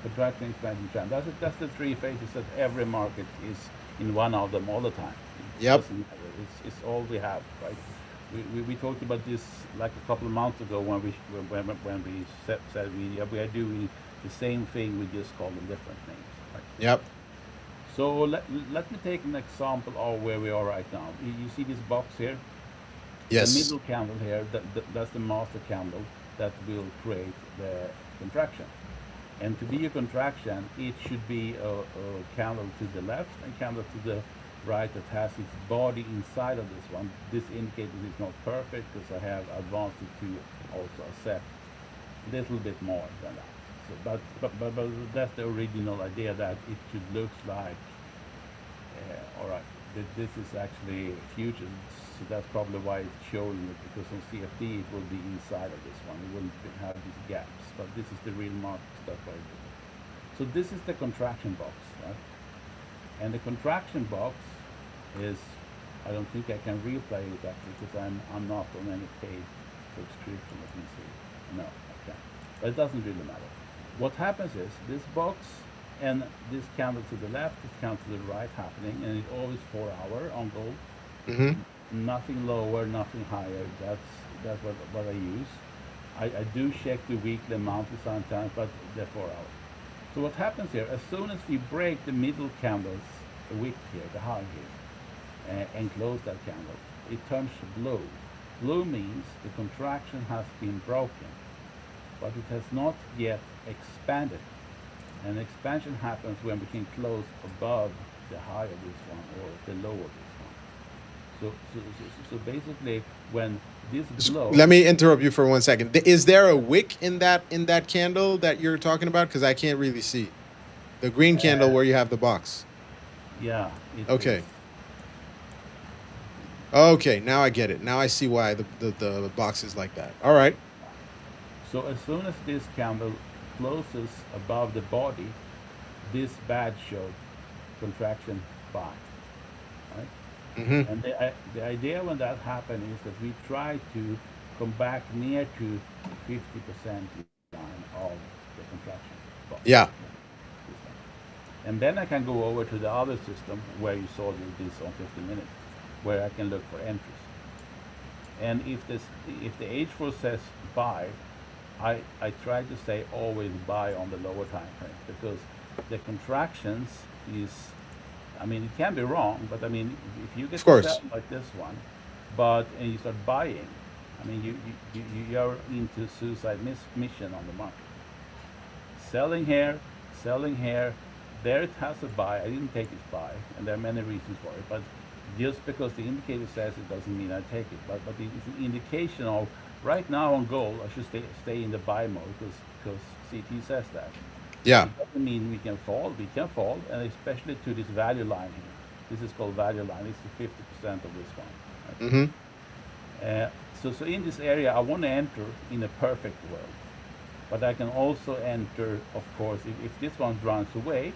Contraction, expansion, trend. That's the three phases that every market is in one of them all the time. It Yep. doesn't matter. It's all we have, right? We talked about this like a couple of months ago when we said we are doing the same thing. We just call them different names, right? Yep. So let me take an example of where we are right now. You see this box here, the Yes. middle candle here. That's the master candle that will create the contraction. And to be a contraction, it should be a candle to the left and candle to the right that has its body inside of this one. This indicator is not perfect because I have advanced it to also accept a little bit more than that. So, but that's the original idea that it should look like, all right, this is actually futures. So that's probably why it's showing it because on CFD it will be inside of this one. It wouldn't have these gaps, but this is the real market stuff right here. So this is the contraction box, right? And the contraction box is, I don't think I can replay it actually because I'm not on any paid subscription. Let me see. No, I can't. But it doesn't really matter. What happens is this box and this candle to the left, this candle to the right happening, and it's always 4 hour on gold. Mm-hmm. Nothing lower, nothing higher. That's what I use. I do check the weekly and monthly sometimes, but they're 4 hours. So what happens here, as soon as we break the middle candles, the wick here, the high here, and close that candle, it turns blue. Blue means the contraction has been broken. but it has not yet expanded. And expansion happens when we can close above the high of this one or the low of this one. So basically, when this blows, Let me interrupt you for 1 second. Is there a wick in that candle that you're talking about? Because I can't really see the green candle where you have the box. yeah, it is. Okay. Okay, now I get it. Now I see why the box is like that. All right. So as soon as this candle closes above the body, this badge shows contraction buy, right? Mm-hmm. And the idea when that happens is that we try to come back near to 50% line of the contraction box. Yeah. And then I can go over to the other system where you saw this on 50 minutes, where I can look for entries. And if the H4 says buy, I try to say always buy on the lower time frame, because the contractions is, I mean, it can be wrong, but I mean, if you get Of to course. sell like this one, and you start buying, I mean, you're into suicide mission on the market. Selling here, there it has a buy. I didn't take its buy, and there are many reasons for it, but just because the indicator says it doesn't mean I take it. But it's an indication of right now on gold, I should stay in the buy mode because CT says that. Yeah. It doesn't mean we can fall. We can fall, and especially to this value line here. This is called value line. It's the 50% of this one. Mm-hmm. So in this area, I want to enter in a perfect world, but I can also enter, of course, if this one runs away,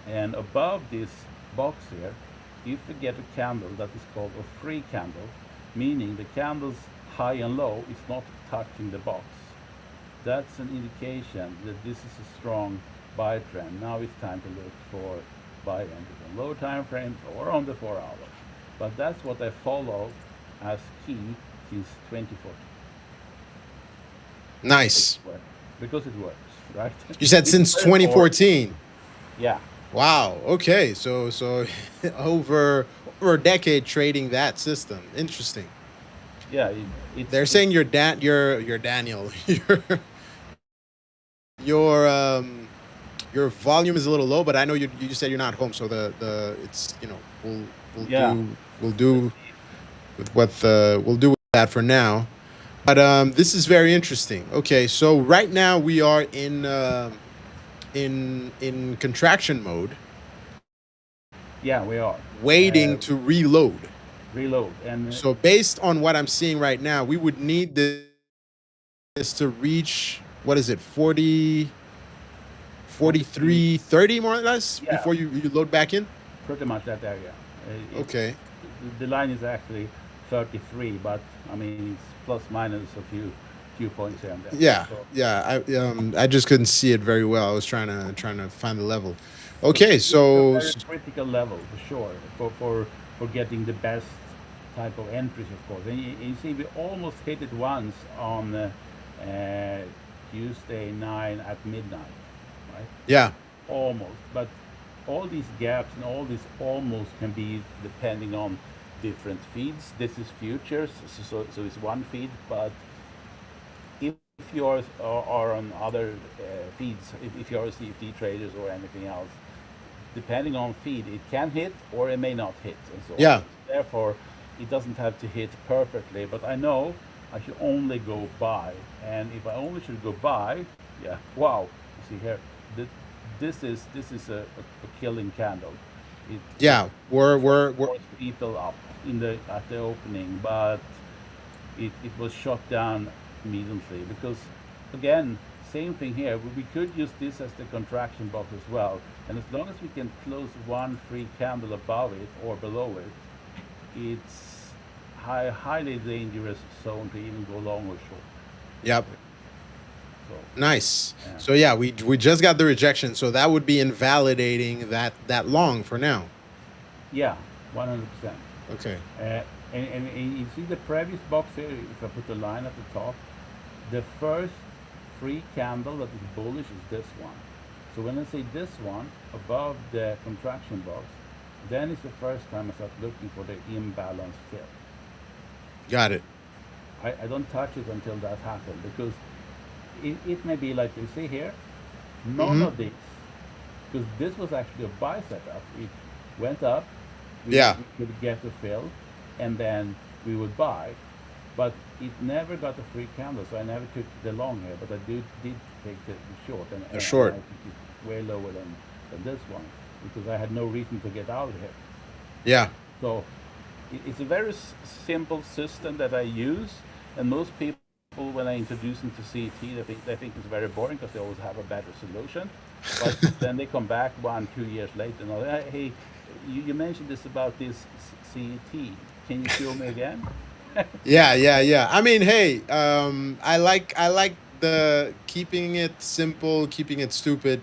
and above this box here, if we get a candle that is called a free candle, meaning the candles high and low is not touching the box, that's an indication that this is a strong buy trend. Now it's time to look for buy entries on low time frames or on the 4 hour. But that's what I follow as key since 2014. Nice. Because it works, right? You said It's since very boring. 2014. Yeah. Wow. Okay. So over a decade trading that system. Interesting. Yeah, They're saying you're Daniel. your your volume is a little low, but I know you said you're not home, so the it's we'll yeah. do with what we'll do with that for now. But this is very interesting. Okay, so right now we are in contraction mode, Yeah, we are. waiting to reload. Reload. And So based on what I'm seeing right now, we would need this to reach, what is it, 40, 43, 30 more or less yeah, before you load back in? pretty much that area. Okay. The line is actually 33, but I mean it's plus minus a few points here and there. Yeah, So yeah. I just couldn't see it very well. I was trying to find the level. so Okay, this is a so very critical level for sure for getting the best type of entries, of course. And you see, we almost hit it once on Tuesday 9 at midnight, right? yeah, Almost, but all these gaps and all this almost can be depending on different feeds. This is futures, so it's one feed, but if yours are on other feeds, if you're a CFD traders or anything else, depending on feed, it can hit or it may not hit, and so on. yeah, Therefore, it doesn't have to hit perfectly, but I know I should only go buy, and if I only should go buy, yeah, wow, you see here, this is a killing candle. It yeah. We're forced people up at the opening, but it was shot down immediately because, again, same thing here. We could use this as the contraction box as well, and as long as we can close one free candle above it or below it, it's highly dangerous zone to even go long or short. Yep. So Nice. yeah, So yeah, we just got the rejection, so that would be invalidating that long for now. yeah, 100%. Okay. And you see the previous box here, if I put the line at the top, the first free candle that is bullish is this one. So when I say this one above the contraction box, then it's the first time I start looking for the imbalance fill. Got it. I don't touch it until that happens because it may be like you see here, none Mm-hmm. of these, because this was actually a buy setup. It went up, Yeah. we could get the fill, and then we would buy. But it never got a free candle, so I never took the long here, but I did take the short, A and I short. think it's way lower than this one because I had no reason to get out of here. Yeah. So it's a very simple system that I use, and most people, when I introduce them to CET, they think it's very boring because they always have a better solution. But then they come back 1 2 years later and hey, you mentioned this about this CET. Can you show me again? Yeah, yeah, yeah. I mean, hey, I like the keeping it simple, keeping it stupid.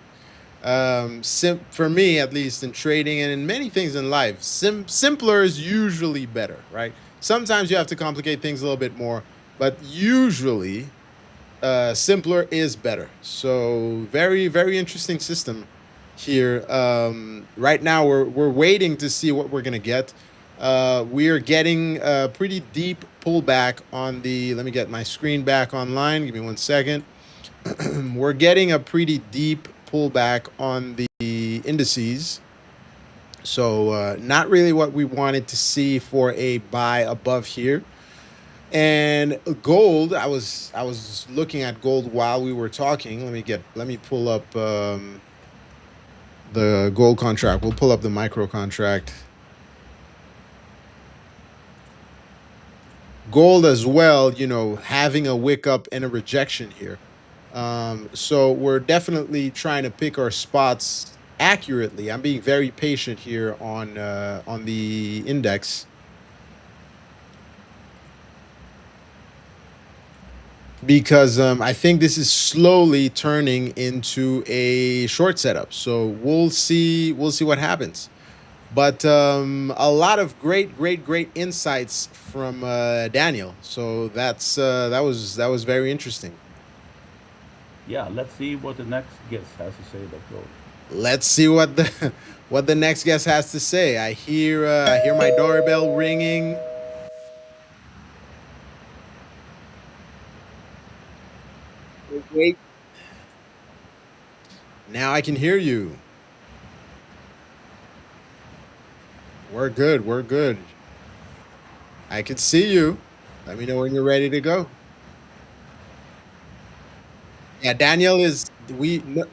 For me at least in trading and in many things in life, simpler is usually better, right? Sometimes you have to complicate things a little bit more, but usually simpler is better. So very, very interesting system here. Right now we're waiting to see what we're gonna get. We are getting a pretty deep pullback on the. Let me get my screen back online. Give me 1 second. We're getting a pretty deep pullback on the indices. So not really what we wanted to see for a buy above here. And gold, I was looking at gold while we were talking. Let me pull up the gold contract. We'll pull up the micro contract. Gold as well, having a wick up and a rejection here. So we're definitely trying to pick our spots accurately. I'm being very patient here on the index because I think this is slowly turning into a short setup. So we'll see. We'll see what happens. But a lot of great, great, great insights from Daniel. So that was very interesting. Yeah, let's see what the next guest has to say about gold. Let's see what the what the next guest has to say. I hear my doorbell ringing. Wait. Now I can hear you. We're good. We're good. I can see you. Let me know when you're ready to go. Yeah, Daniel is we no,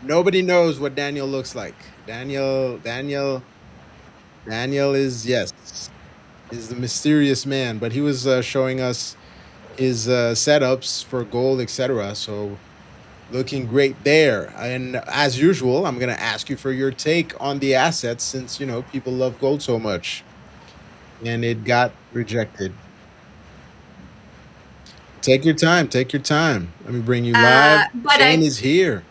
nobody knows what Daniel looks like. Daniel is, yes, is the mysterious man, but he was showing us his setups for gold, etc. So looking great there. And as usual, I'm going to ask you for your take on the assets since, people love gold so much and it got rejected. Take your time. Take your time. Let me bring you live. But Shane I, is here.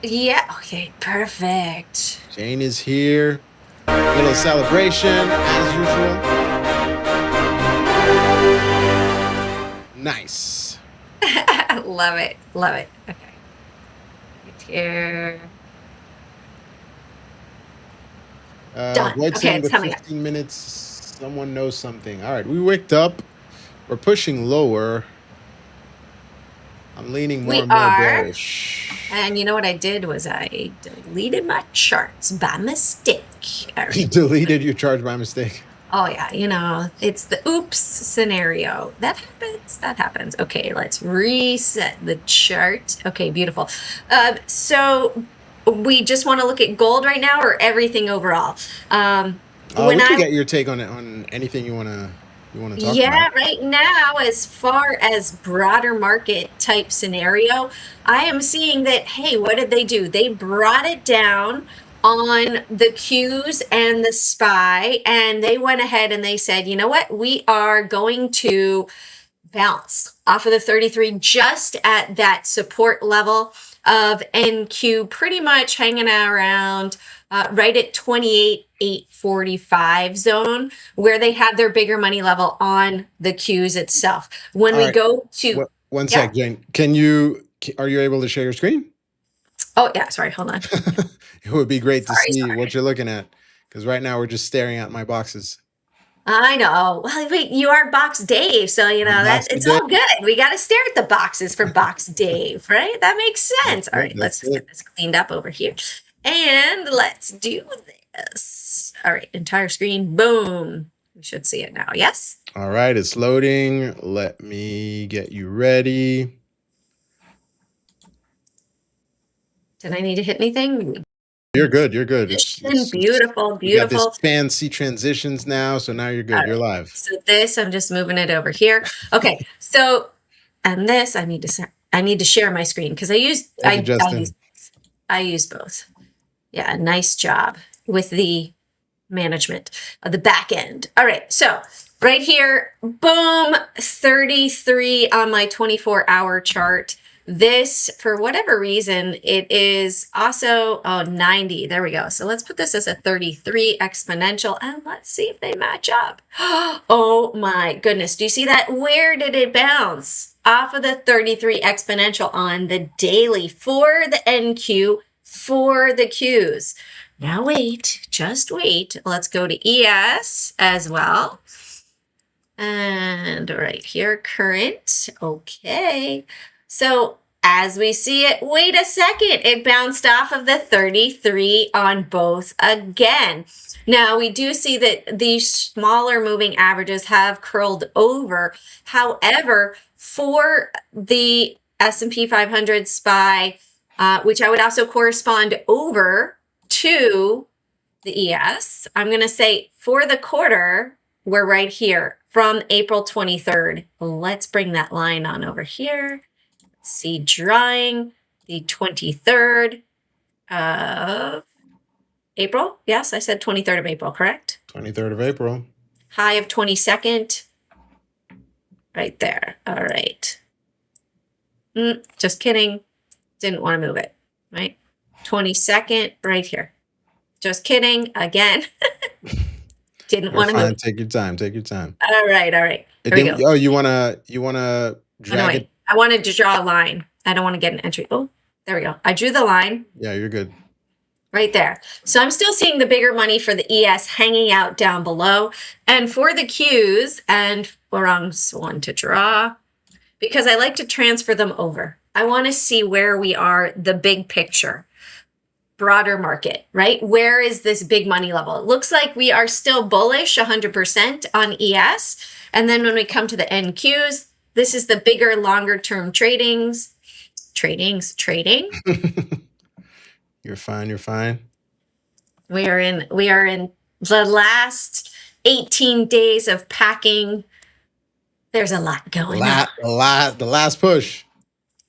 yeah, okay, perfect. Shane is here. Little celebration as usual. Nice. Love it, love it. Okay, right here. Done. Okay, Avoid it's the coming up. 15 minutes. Someone knows something. All right, we wicked up. We're pushing lower. I'm leaning more We and more are. bearish. And you know what I did was I deleted my charts by mistake. All You right. deleted your charge by mistake. Oh yeah, it's the oops scenario. That happens. That happens. Okay, let's reset the chart. Okay, beautiful. So we just want to look at gold right now, or everything overall. When We can I get your take on it, on anything you wanna talk Yeah, about. right now, as far as broader market type scenario, I am seeing that, hey, what did they do? They brought it down on the Qs and the SPY, and they went ahead and they said, you know what? We are going to bounce off of the 33 just at that support level of NQ, pretty much hanging around right at 28,845 zone, where they have their bigger money level on the Qs itself. When All we right. go to, One yeah, sec, Jane. Are you able to share your screen? oh yeah, sorry, hold on. It would be great to Sorry, see what sorry. you're looking at because right now we're just staring at my boxes. I know. Well, wait, you are Box Dave, so you know that Boxy it's day. all good. We got to stare at the boxes for Box Dave, right? That makes That's sense. All it. right, That's let's it. get this cleaned up over here. And let's do this. All right, entire screen. Boom. We should see it now. Yes? All right, it's loading. Let me get you ready. Did I need to hit anything? You're good. You're good. Beautiful, We got this beautiful. fancy transitions now, so now you're All good. You're right. live. So this, I'm just moving it over here. Okay. So, and this, I need to share my screen because Thank you, Justin. I use both. Yeah, nice job with the management of the back end. All right, so right here, boom, 33 on my 24-hour chart. This, for whatever reason, it is also, 90. There we go. So let's put this as a 33 exponential and let's see if they match up. Oh my goodness. Do you see that? Where did it bounce? Off of the 33 exponential on the daily for the NQ, for the Qs. Now wait, just wait. Let's go to ES as well. And right here, current. Okay. So as we see it, wait a second, it bounced off of the 33 on both again. Now we do see that these smaller moving averages have curled over. However, for the S&P 500 SPY, which I would also correspond over to the ES, I'm going to say for the quarter, we're right here from April 23rd. Let's bring that line on over here. Let's see, drawing the 23rd of April. Yes, I said 23rd of April, correct? 23rd of April. High of 22nd. Right there. All right. Just kidding. Didn't want to move it, right? 22nd, right here. Just kidding. Again. Didn't want to move it. Take your time. Take your time. All right. All right. There we go. Oh, you wanna drag it? I wanted to draw a line. I don't want to get an entry. Oh, there we go. I drew the line. Yeah, you're good. Right there. So I'm still seeing the bigger money for the ES hanging out down below. And for the Qs, and wrong one to draw, because I like to transfer them over. I want to see where we are, the big picture, broader market, right? Where is this big money level? It looks like we are still bullish 100% on ES. And then when we come to the NQs, this is the bigger, longer term trading. You're fine. You're fine. We are in the last 18 days of packing. There's a lot going on. The last push.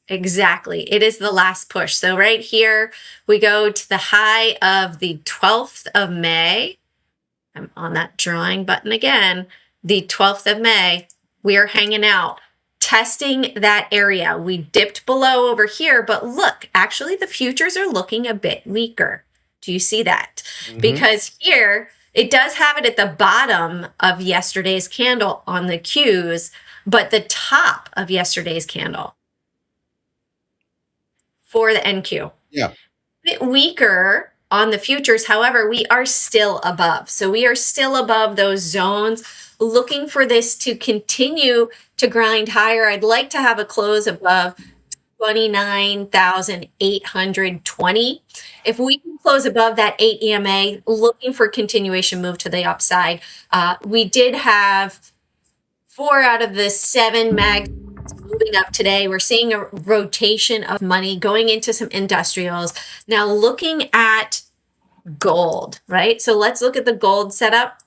Exactly. It is the last push. So right here, we go to the high of the 12th of May. I'm on that drawing button again. The 12th of May, we are hanging out, testing that area. We dipped below over here, but look, actually the futures are looking a bit weaker. Do you see that? Mm-hmm. Because here, it does have it at the bottom of yesterday's candle on the Qs, but the top of yesterday's candle for the NQ. Yeah. A bit weaker on the futures. However, we are still above. So we are still above those zones, looking for this to continue to grind higher. I'd like to have a close above 29,820. If we can close above that 8 EMA, looking for continuation move to the upside. We did have 4 out of the 7 mags moving up today. We're seeing a rotation of money going into some industrials. Now looking at gold, right? So let's look at the gold setup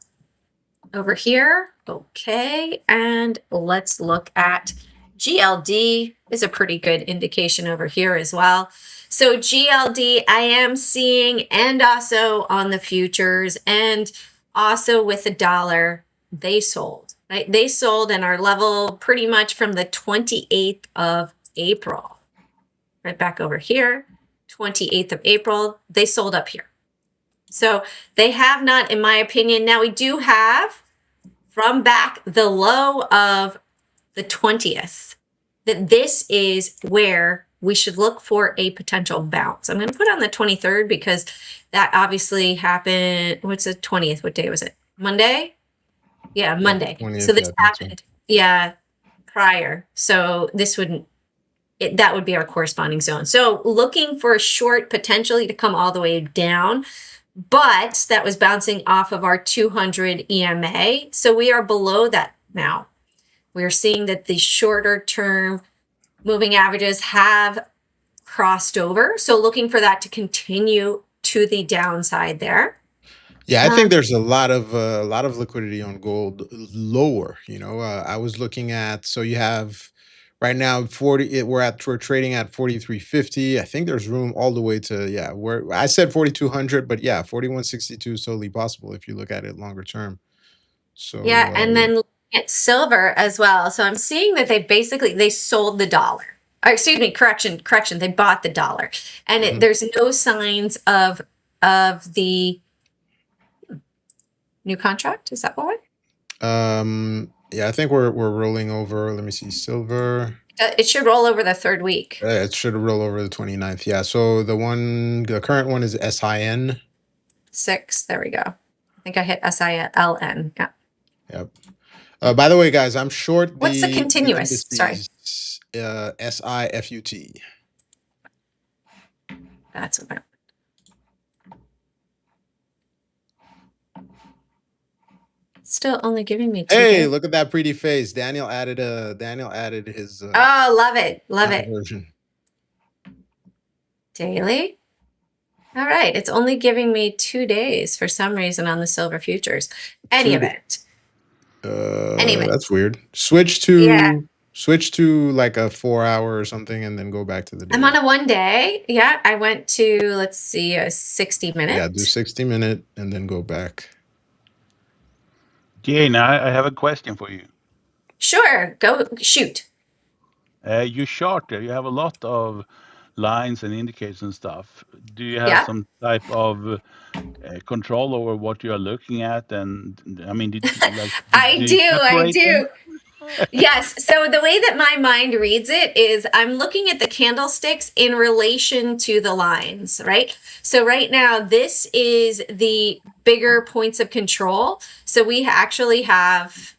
over here. Okay. And let's look at GLD is a pretty good indication over here as well. So GLD I am seeing, and also on the futures and also with the dollar, they sold, right? They sold and are level pretty much from the 28th of April. Right back over here, 28th of April, they sold up here. So they have not, in my opinion, now we do have from back the low of the 20th, that this is where we should look for a potential bounce. I'm going to put on the 23rd because that obviously happened. What's the 20th? What day was it? Monday? Yeah, Yeah, Monday. So 20th. this Yeah, I think so. happened. Yeah, prior. So this wouldn't that would be our corresponding zone. So looking for a short potentially to come all the way down, but that was bouncing off of our 200 EMA. So we are below that now. We're seeing that the shorter term moving averages have crossed over. So looking for that to continue to the downside there. Yeah, I think there's a lot of liquidity on gold lower. I was looking at, so you have right now 40. We're trading at 43.50. I think there's room all the way to, yeah. Where I said 4,200, but yeah, 41.62 is totally possible if you look at it longer term. So Yeah, and yeah. then looking at silver as well. So I'm seeing that they sold the dollar. Or excuse me, correction, they bought the dollar. And Mhm. there's no signs of the new contract. Is that what? Yeah, I think we're rolling over. Let me see, silver. It should roll over the third week. It should roll over the 29th. Yeah. So the current one is SIN. 6. There we go. I think I hit SILN. Yeah. Yep. By the way, guys, I'm short What's the the continuous? Sorry. indices, SIFUT. That's what I still only giving me 2 Hey, days. look at that pretty face. Daniel added his Oh, love it. Love it. version. Daily. All right. It's only giving me 2 days for some reason on the silver futures. Any 2 event. Any event. That's weird. Yeah. Switch to like a 4 hour or something, and then go back to the I'm day. on a 1 day. Yeah. I went to, let's see, a 60 minute. Yeah, do 60-minute and then go back. Jane, I have a question for you. Sure. Go shoot. You chart, you have a lot of lines and indicators and stuff. Do you have Yeah. some type of control over what you are looking at? And I mean, do I you do. separate them? Yes. So the way that my mind reads it is I'm looking at the candlesticks in relation to the lines, right? So right now, this is the bigger points of control. So we actually have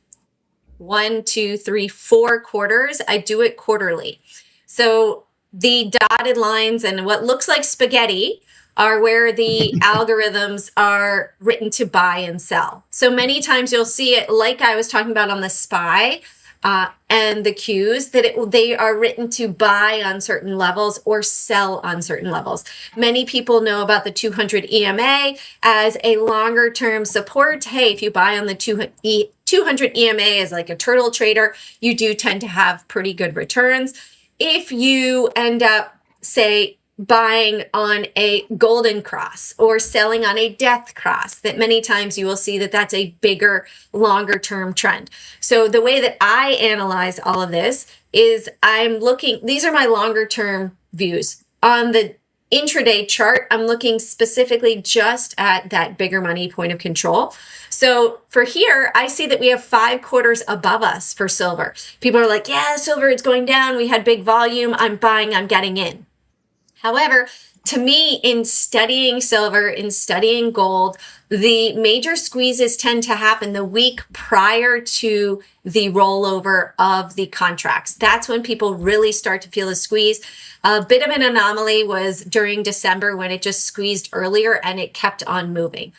1, 2, 3, 4 quarters. I do it quarterly. So the dotted lines and what looks like spaghetti are where the algorithms are written to buy and sell. So many times you'll see it, like I was talking about on the SPY and the Qs, that they are written to buy on certain levels or sell on certain levels. Many people know about the 200 EMA as a longer term support. Hey, if you buy on the 200 EMA as like a turtle trader, you do tend to have pretty good returns. If you end up, say, buying on a golden cross or selling on a death cross, that many times you will see that that's a bigger, longer term trend. So the way that I analyze all of this is I'm looking, these are my longer term views. On the intraday chart, I'm looking specifically just at that bigger money point of control. So for here, I see that we have 5 quarters above us for silver. People are like, yeah, silver, it's going down. We had big volume. I'm buying, I'm getting in. However, to me, in studying silver, in studying gold, the major squeezes tend to happen the week prior to the rollover of the contracts. That's when people really start to feel a squeeze. A bit of an anomaly was during December when it just squeezed earlier and it kept on moving.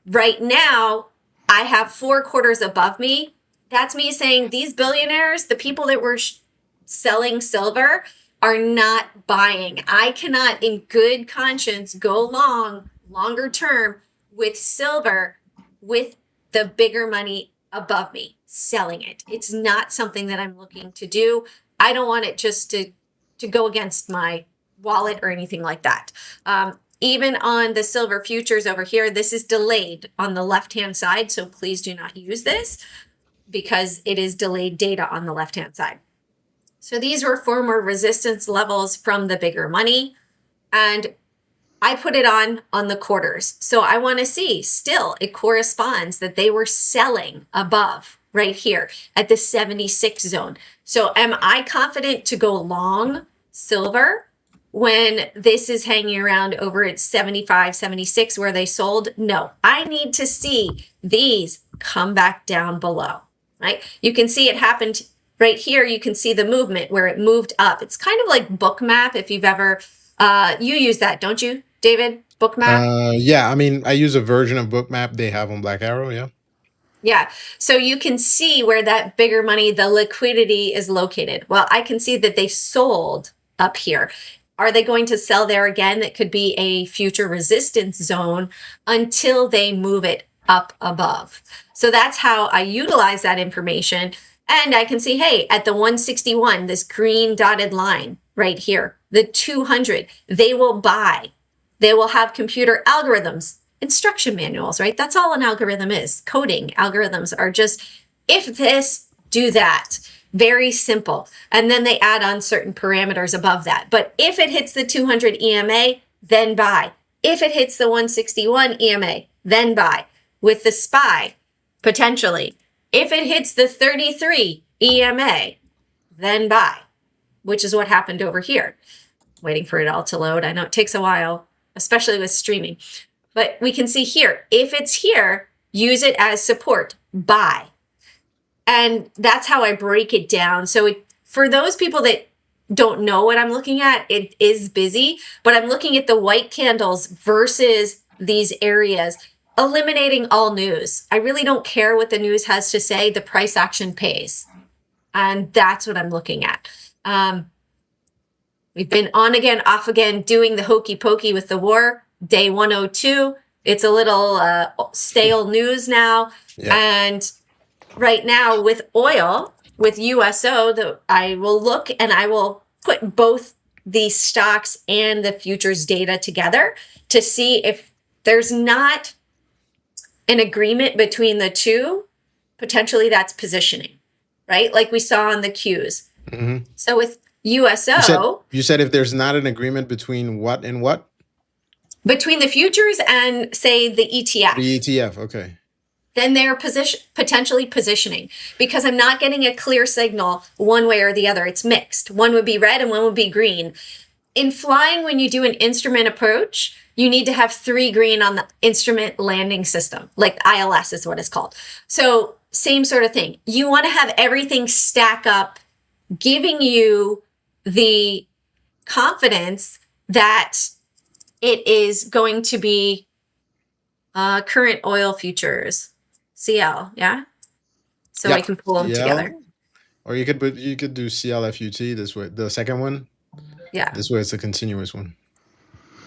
Right now, I have 4 quarters above me. That's me saying these billionaires, the people that were selling silver, are not buying. I cannot, in good conscience, go longer term with silver with the bigger money above me selling it. It's not something that I'm looking to do. I don't want it just to go against my wallet or anything like that. Even on the silver futures over here, this is delayed on the left-hand side. So please do not use this because it is delayed data on the left-hand side. So these were former resistance levels from the bigger money. And I put it on the quarters. So I want to see still it corresponds that they were selling above right here at the 76 zone. So am I confident to go long silver when this is hanging around over at 75, 76 where they sold. No, I need to see these come back down below, right? You can see it happened right here. You can see the movement where it moved up. It's kind of like Bookmap. If you've ever, you use that, don't you, David? Bookmap? Yeah, I mean, I use a version of Bookmap they have on Black Arrow, yeah. Yeah. So you can see where that bigger money, the liquidity is located. Well, I can see that they sold up here. Are they going to sell there again? It could be a future resistance zone until they move it up above. So that's how I utilize that information. And I can see, hey, at the 161, this green dotted line right here, the 200, they will buy. They will have computer algorithms, instruction manuals, right? That's all an algorithm is. Coding algorithms are just, if this, do that. Very simple. And then they add on certain parameters above that. But if it hits the 200 EMA, then buy. If it hits the 161 EMA, then buy. With the SPY, potentially. If it hits the 33 EMA, then buy, which is what happened over here. Waiting for it all to load. I know it takes a while, especially with streaming. But we can see here, if it's here, use it as support, buy. And that's how I break it down. So for those people that don't know what I'm looking at, it is busy, but I'm looking at the white candles versus these areas, eliminating all news. I really don't care what the news has to say. The price action pays. And that's what I'm looking at. We've been on again, off again, doing the hokey pokey with the war. Day 102. It's a little stale news now. Yeah. And right now with oil, with USO, I will look and I will put both the stocks and the futures data together to see if there's not an agreement between the two. Potentially that's positioning, right? Like we saw on the Qs. Mm-hmm. So with USO, you said if there's not an agreement between what and what? Between the futures and, say, the ETF. The ETF, okay. Then they're potentially positioning, because I'm not getting a clear signal one way or the other. It's mixed. One would be red and one would be green. In flying, when you do an instrument approach, you need to have 3 green on the instrument landing system, like ILS is what it's called. So same sort of thing. You want to have everything stack up, giving you the confidence that it is going to be current oil futures, CL, yeah? So Yep. I can pull them CL, together. or you could do CLFUT this way, the second one. Yeah. This way it's a continuous one.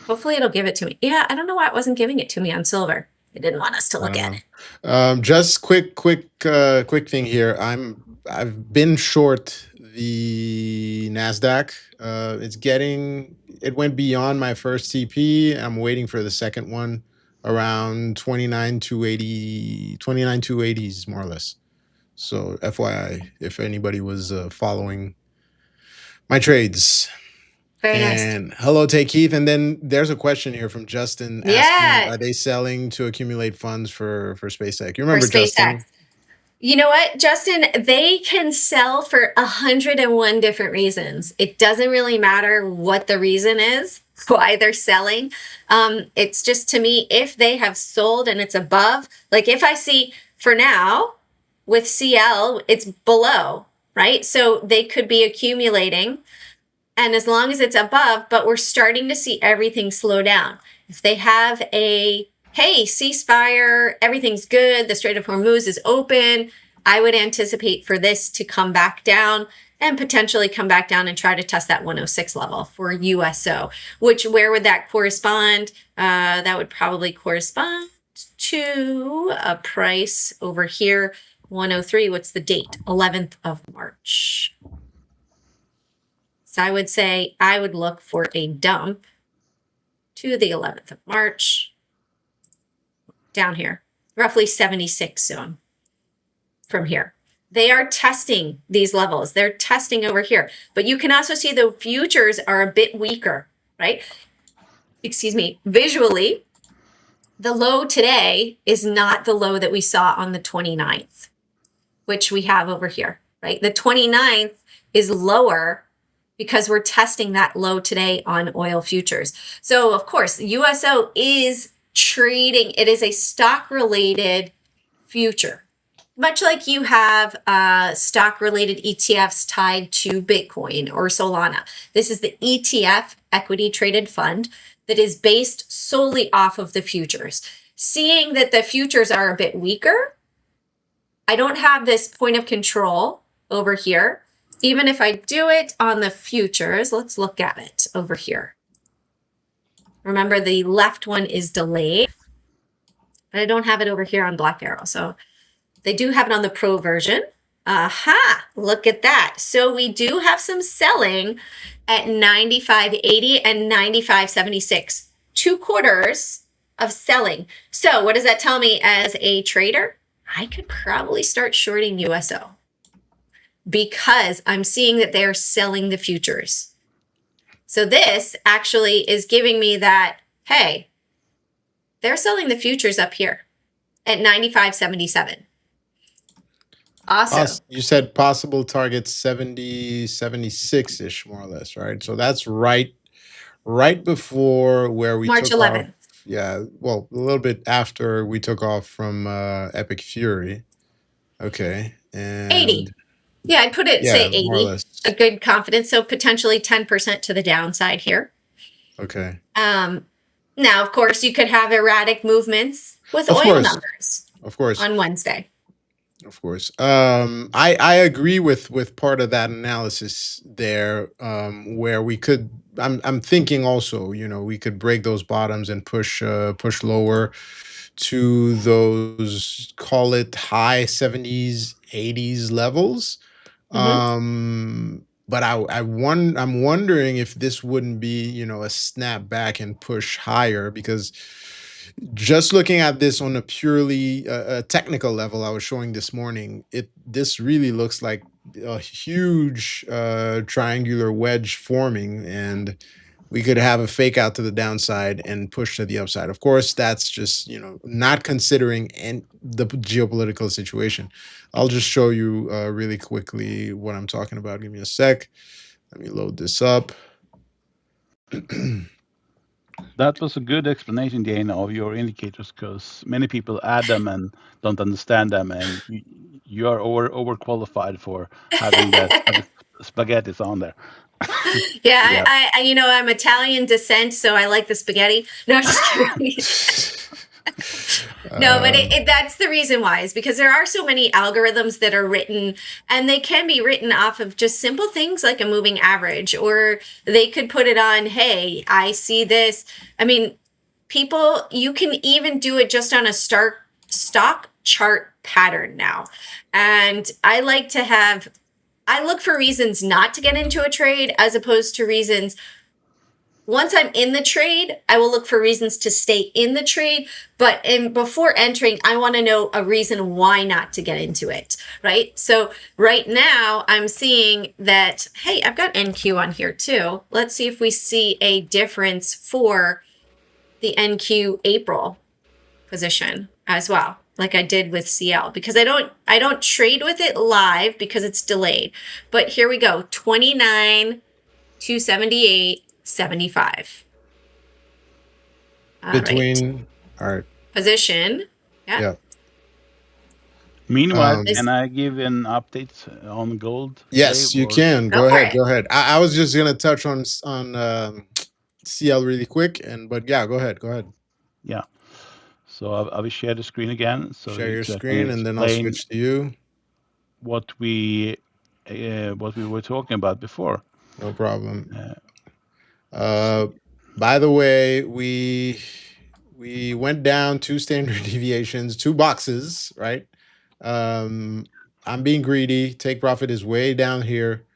Hopefully it'll give it to me. Yeah, I don't know why it wasn't giving it to me on silver. They didn't want us to look at it. Just quick thing here. I've been short the Nasdaq. It went beyond my first TP. I'm waiting for the second one around 29,280s more or less. So FYI, if anybody was following my trades. Very nice. And hello, Take Keith. And then there's a question here from Justin asking, are they selling to accumulate funds for SpaceX? You remember Justin? You know what, Justin? They can sell for 101 different reasons. It doesn't really matter what the reason is, why they're selling. It's just, to me, if they have sold and it's above, like if I see for now with CL, it's below, right? So they could be accumulating. And as long as it's above, but we're starting to see everything slow down. If they have a, hey, ceasefire, everything's good, the Strait of Hormuz is open, I would anticipate for this to come back down and potentially come back down and try to test that 106 level for USO, which, where would that correspond? That would probably correspond to a price over here, 103. What's the date? 11th of March. So I would say I would look for a dump to the 11th of March, down here, roughly 76 zone from here. They are testing these levels. They're testing over here. But you can also see the futures are a bit weaker, right? Excuse me. Visually, the low today is not the low that we saw on the 29th, which we have over here, right? The 29th is lower because we're testing that low today on oil futures. So of course, USO is trading. It is a stock related future, much like you have stock related ETFs tied to Bitcoin or Solana. This is the ETF, equity traded fund, that is based solely off of the futures. Seeing that the futures are a bit weaker, I don't have this point of control over here. Even if I do it on the futures, let's look at it over here. Remember, the left one is delayed, but I don't have it over here on Black Arrow. So they do have it on the Pro version. Aha, look at that. So we do have some selling at 95.80 and 95.76. 2 quarters of selling. So what does that tell me as a trader? I could probably start shorting USO because I'm seeing that they're selling the futures. So this actually is giving me that, hey, they're selling the futures up here at 95.77. Awesome. You said possible target 70, 76-ish, more or less, right? So that's right before where we March took 11th. off. Yeah, well, a little bit after we took off from Epic Fury. Okay. And 80. Yeah, I'd put it, yeah, say more or 80. less. A good confidence. So potentially 10% to the downside here. Okay. Now, of course, you could have erratic movements with oil numbers. Of course. On Wednesday. Of course. I agree with part of that analysis there, where we could. I'm thinking also, we could break those bottoms and push lower to those, call it high 70s, 80s levels. But I'm wondering if this wouldn't be, a snap back and push higher, because just looking at this on a purely technical level, I was showing this morning, this really looks like a huge triangular wedge forming, and we could have a fake out to the downside and push to the upside. Of course, that's just, not considering the geopolitical situation. I'll just show you really quickly what I'm talking about. Give me a sec. Let me load this up. That was a good explanation, Dana, of your indicators, because many people add them and don't understand them, and you are overqualified for having that spaghettis on there. Yeah, I'm Italian descent, so I like the spaghetti. No, I'm just kidding. No, but that's the reason why, is because there are so many algorithms that are written, and they can be written off of just simple things like a moving average, or they could put it on, hey, I see this. I mean, you can even do it just on a stock chart pattern now. And I look for reasons not to get into a trade, as opposed to reasons. Once I'm in the trade, I will look for reasons to stay in the trade. But before entering, I want to know a reason why not to get into it, right? So right now, I'm seeing that, hey, I've got NQ on here too. Let's see if we see a difference for the NQ April position as well, like I did with CL, because I don't trade with it live because it's delayed. But here we go, 29, 278. 75. All right. Position. Yeah. Meanwhile, can I give an update on gold? Yes, you can. Go ahead. I was just gonna touch on CL really quick, but yeah, go ahead. Yeah. So I will share the screen again. So share your screen, and then I'll switch to you. What we were talking about before. No problem. By the way, we went down 2 standard deviations, 2 boxes, right? I'm being greedy. Take profit is way down here.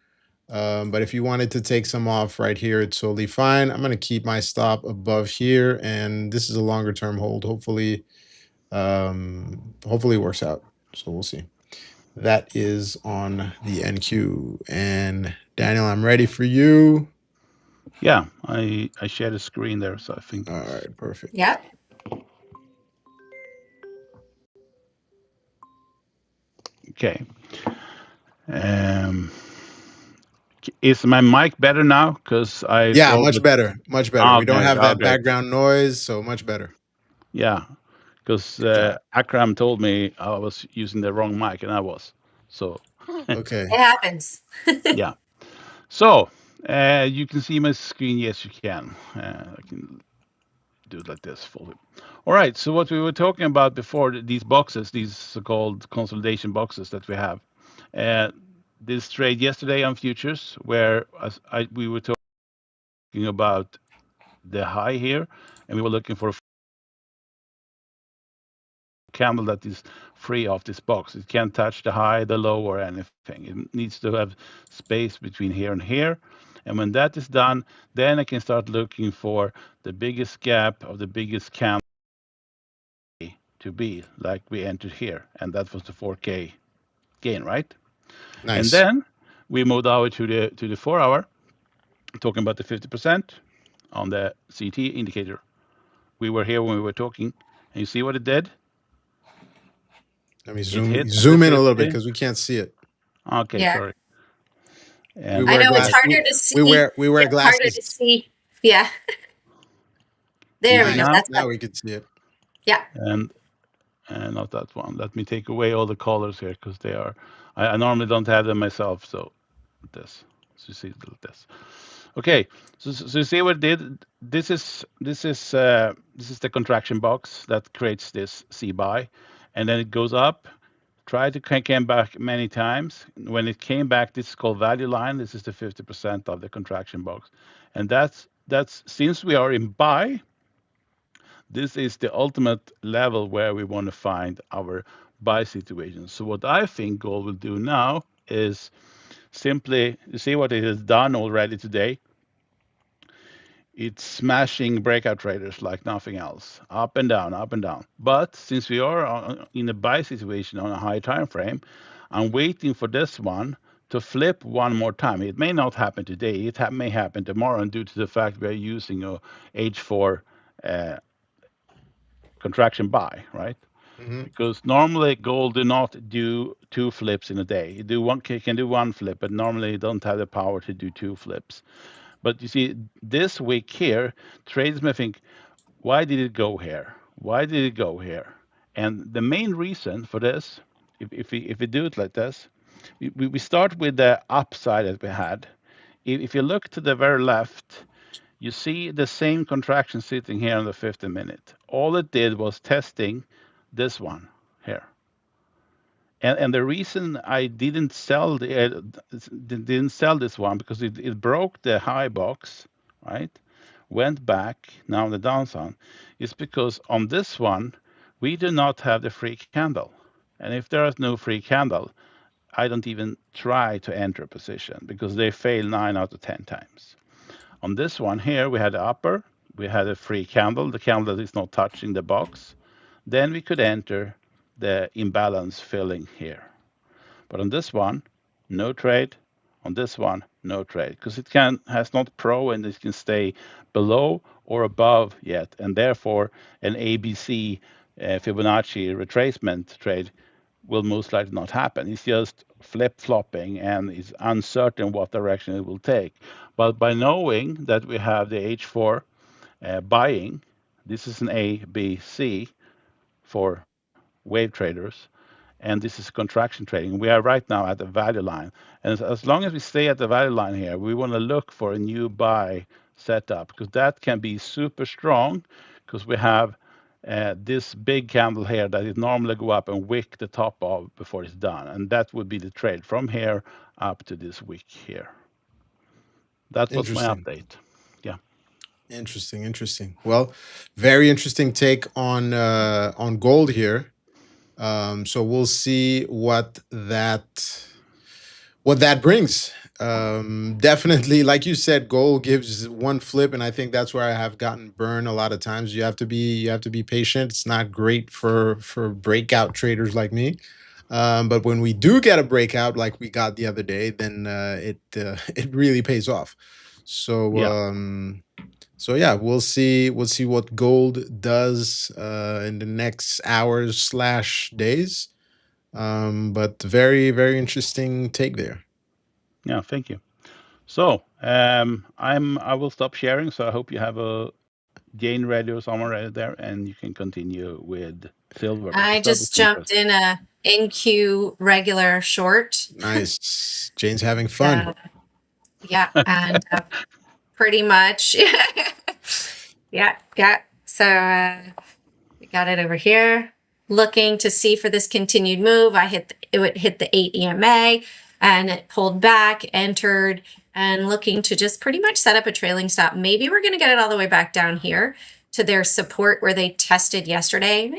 But if you wanted to take some off right here, it's totally fine. I'm going to keep my stop above here, and this is a longer term hold. Hopefully it works out. So we'll see. That is on the NQ. And Daniel, I'm ready for you. Yeah, I shared a screen there, so I think. All right, perfect. Yeah. Okay. Is my mic better now? Because I Yeah, saw much that. better, much better. Ah, We don't okay, have oh, that great. background noise, so much better. Yeah, because Good job. Akram told me I was using the wrong mic, and I was. So, It Okay. happens. yeah. So, you can see my screen. Yes, you can. I can do it like this fully. All right. So, what we were talking about before, these boxes, these so-called consolidation boxes that we have. Uh, this trade yesterday on futures, where we were talking about the high here, and we were looking for a candle that is free of this box. It can't touch the high, the low, or anything. It needs to have space between here and here. And when that is done, then I can start looking for the biggest gap of the biggest candle to be like we entered here. And that was the 4K gain, right? And Nice. then we moved over to the 4 hour, talking about the 50% on the CT indicator. We were here when we were talking, and you see what it did? Let me It zoom hit the zoom in a little bit 50. because we can't see it. Okay, Yeah. sorry. We And I wear know it's glass. harder to We see. wear It's harder to glasses. see. Yeah. can you There see we go. Nice. now? That's Now better. we can see it. Yeah. And not that one. Let me take away all the colors here because they are. I normally don't have them myself. So this. So you see this. Okay. So you see what it did. This is the contraction box that creates this C buy, and then it goes up. Try to came back many times. When it came back, this is called value line. This is the 50% of the contraction box, and that's since we are in buy. This is the ultimate level where we want to find our buy situation. So what I think gold will do now is simply, you see what it has done already today. It's smashing breakout traders like nothing else, up and down, up and down. But since we are in a buy situation on a high time frame, I'm waiting for this one to flip one more time. It may not happen today. It may happen tomorrow, and due to the fact we are using a H4 uh, contraction buy, right? Hmm. Because normally gold do not do two flips in a day. You do one can do one flip, but normally you don't have the power to do two flips. But you see, this week here, traders may think, why did it go here? Why did it go here? And the main reason for this, if we do it like this, we start with the upside that we had. If you look to the very left, you see the same contraction sitting here on the 50-minute. All it did was testing this one here. And the reason I didn't sell this one because it broke the high box, right? Went back now on the downside, is because on this one we do not have the free candle, and if there is no free candle, I don't even try to enter a position because they fail 9 out of 10 times. On this one here, we had the upper, we had a free candle, the candle that is not touching the box. Then we could enter the imbalance filling here. But on this one, no trade. On this one, no trade because it has not pro and it can stay below or above yet, and therefore an ABC Fibonacci retracement trade will most likely not happen. It's just flip flopping and it's uncertain what direction it will take. But by knowing that we have the H4 buying, this is an A, B, C for wave traders, and this is contraction trading. We are right now at the value line, and as long as we stay at the value line here, we want to look for a new buy setup because that can be super strong because we have this big candle here that it normally go up and wick the top of before it's done, and that would be the trade from here up to this wick here. That was my Interesting. update. Yeah, Interesting. Interesting. Well, very interesting take on gold here. So we'll see what that brings. Definitely, like you said, gold gives one flip, and I think that's where I have gotten burned a lot of times. You have to be patient. It's not great for breakout traders like me. But when we do get a breakout like we got the other day, then it it really pays off. So yeah, yeah, we'll see what gold does in the next hours slash days. But very, very interesting take there. yeah. Thank you. So I will stop sharing. So I hope you have a Jane ready or someone ready there, and you can continue with silver. I Because that was just jumped interesting. in a NQ regular short. Nice. Jane's having fun. Yeah, and pretty much. Yeah. So we got it over here. Looking to see for this continued move. It hit the 8 EMA and it pulled back, entered, and looking to just pretty much set up a trailing stop. Maybe we're going to get it all the way back down here to their support where they tested yesterday.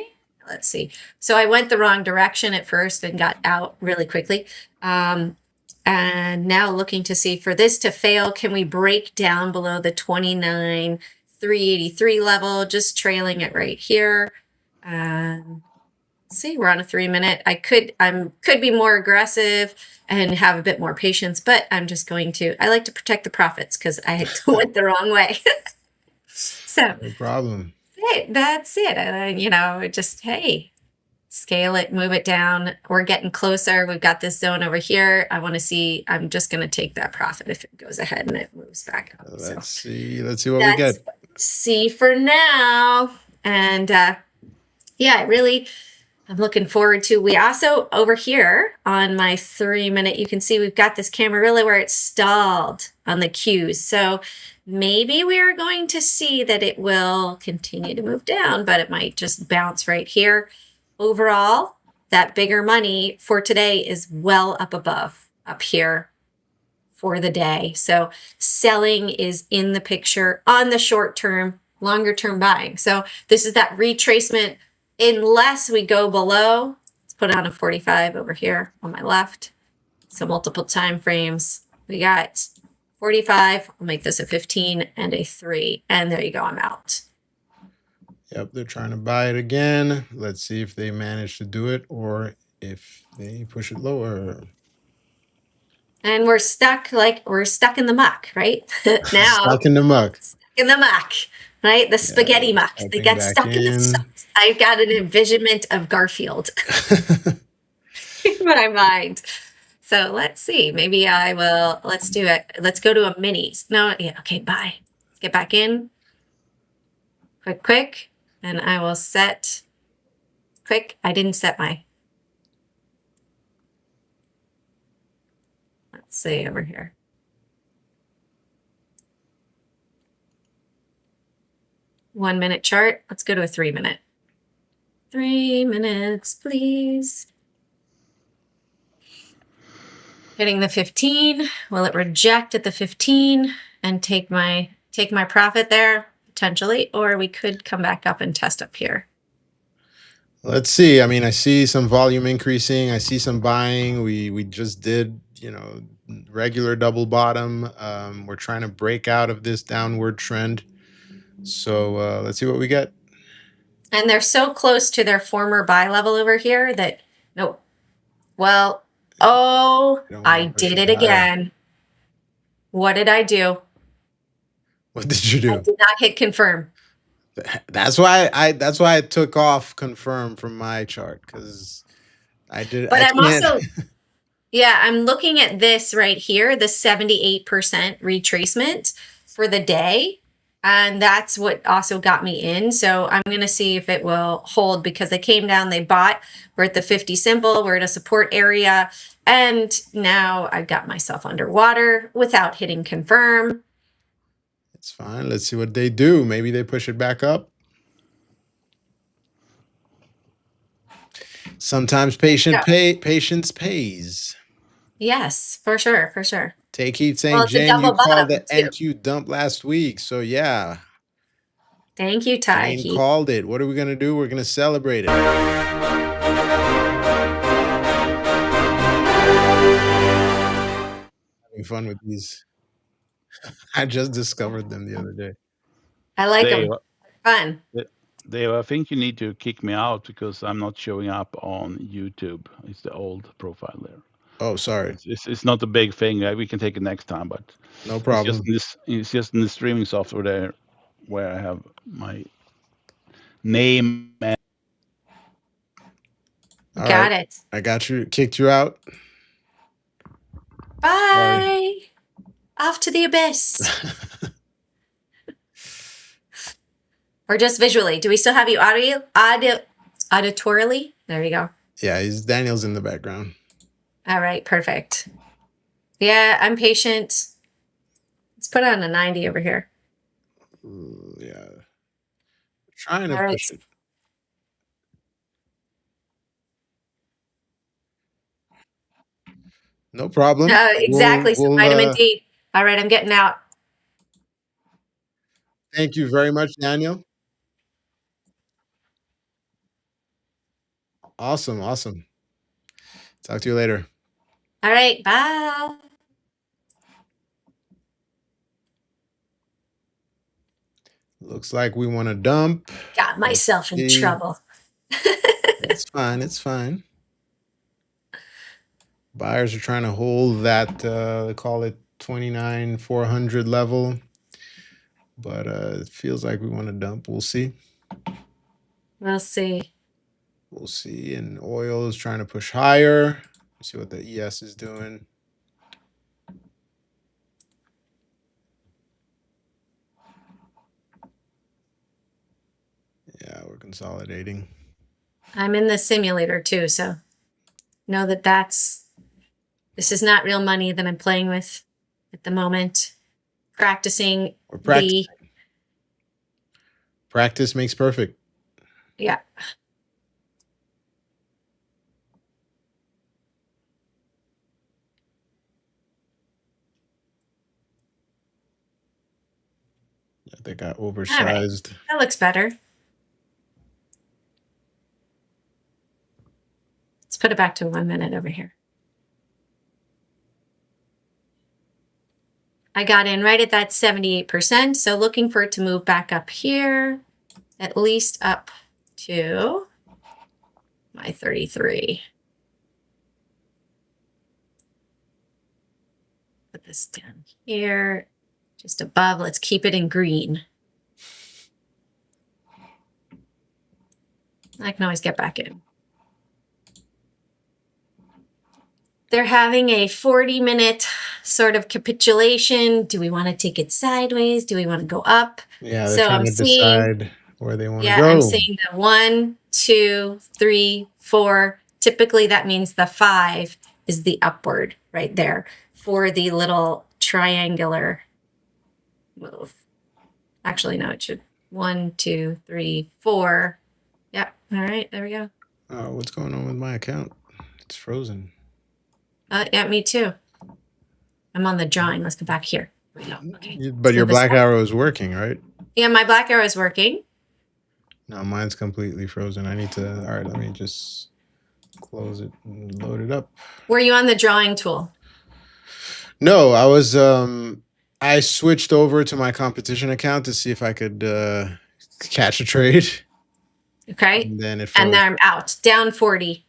Let's see. So I went the wrong direction at first and got out really quickly. And now looking to see for this to fail, can we break down below the 29,383 level, just trailing it right here. See, we're on a 3-minute. I could be more aggressive and have a bit more patience, but I like to protect the profits because I went the wrong way. So No problem. that's it. Just, hey, scale it, move it down. We're getting closer. We've got this zone over here. I'm just going to take that profit if it goes ahead and it moves back up. Let's see what we get. See for now. And I'm looking forward to. We also over here on my 3-minute, you can see we've got this Camarilla where it's stalled on the Qs. So maybe we are going to see that it will continue to move down, but it might just bounce right here. Overall, that bigger money for today is well up here for the day. So selling is in the picture on the short term, longer term buying. So this is that retracement. Unless we go below, let's put on a 45 over here on my left. So multiple time frames. We got 45. I'll make this a 15 and a 3. And there you go. I'm out. Yep, they're trying to buy it again. Let's see if they manage to do it or if they push it lower. And we're stuck in the muck, right? Now Stuck in the muck. In the muck, right? The spaghetti muck. They get stuck in the stuff. I've got an envisionment of Garfield in my mind. So let's see. Maybe I will. Let's do it. Let's go to a minis. No, yeah. Okay, bye. Get back in. Quick. And I will set. Quick. I didn't set my. Let's see over here. One-minute chart. Let's go to a 3-minute. 3 minutes, please. Hitting the 15. Will it reject at the 15 and take my profit there potentially, or we could come back up and test up here. Let's see. I mean, I see some volume increasing. I see some buying. We just did, regular double bottom. We're trying to break out of this downward trend. So let's see what we get. And they're so close to their former buy level over here that no. Well, I did it again. What did I do? What did you do? I did not hit confirm. That's why I took off confirm from my chart because I did. But I'm also, I'm looking at this right here, the 78% retracement for the day. And that's what also got me in. So I'm going to see if it will hold because they came down, they bought. We're at the 50 simple. We're at a support area. And now I got myself underwater without hitting confirm. It's fine. Let's see what they do. Maybe they push it back up. Sometimes patience pays. Yes, for sure. Take heat saying, Jen, you called the NQ dump last week. So, yeah. Thank you, Ty. Jane called it. What are we going to do? We're going to celebrate it. Having fun with these. I just discovered them the other day. I like them. Fun. Dave, I think you need to kick me out because I'm not showing up on YouTube. It's the old profile there. Oh, sorry. It's not a big thing. We can take it next time, but no problem. It's just in the streaming software there where I have my name. Got it. I got you. Kicked you out. Bye. Off to the abyss. Or just visually. Do we still have you auditorily? There you go. Yeah, Daniel's in the background. All right, perfect. Yeah, I'm patient. Let's put on a 90 over here. Yeah. Trying to All right. push it. No problem. Exactly. So vitamin D. All right, I'm getting out. Thank you very much, Daniel. Awesome. Awesome. Talk to you later. All right, bye. Looks like we want to dump. Got myself in trouble. It's fine. It's fine. Buyers are trying to hold that, they call it 29,400 level. But it feels like we want to dump. We'll see. We'll see. We'll see. And oil is trying to push higher. Let's see what the ES is doing. Yeah, we're consolidating. I'm in the simulator too, so know that this is not real money that I'm playing with at the moment. Practicing. Practice makes perfect. Yeah. They got oversized. Right. That looks better. Let's put it back to 1 minute over here. I got in right at that 78%, so looking for it to move back up here, at least up to my 33. Put this down here, just above. Let's keep it in green. I can always get back in. They're having a 40-minute sort of capitulation. Do we want to take it sideways? Do we want to go up? Yeah, they're trying to decide where they want to go. Yeah, I'm seeing the 1, 2, 3, 4. Typically, that means the 5 is the upward right there for the little triangular move. Actually, no, it should 1, 2, 3, 4. Yep. All right, there we go. What's going on with my account? It's frozen. Yeah, me too. I'm on the drawing. Let's go back here. Here we go. Okay. But your black arrow is working, right? Yeah, my black arrow is working. No, mine's completely frozen. I need to. All right, let me just close it and load it up. Were you on the drawing tool? No, I was. I switched over to my competition account to see if I could catch a trade. Okay. And then I'm out. Down 40.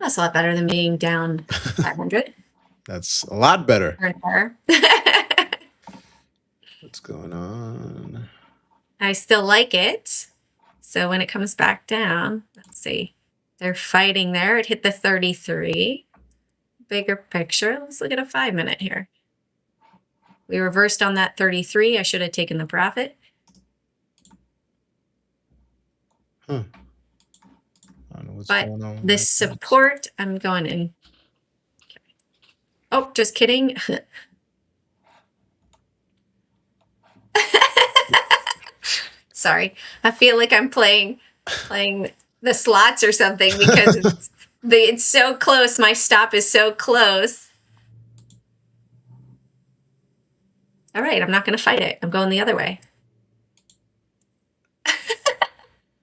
That's a lot better than being down 500. That's a lot better. What's going on? I still like it. So when it comes back down, let's see. They're fighting there. It hit the 33. Bigger picture. Let's look at a 5 minute here. We reversed on that 33. I should have taken the profit. Huh. I don't know what's but going on. This support, I'm going in. Okay. Oh, just kidding. Sorry. I feel like I'm playing the slots or something because it's so close. My stop is so close. All right, I'm not going to fight it. I'm going the other way. I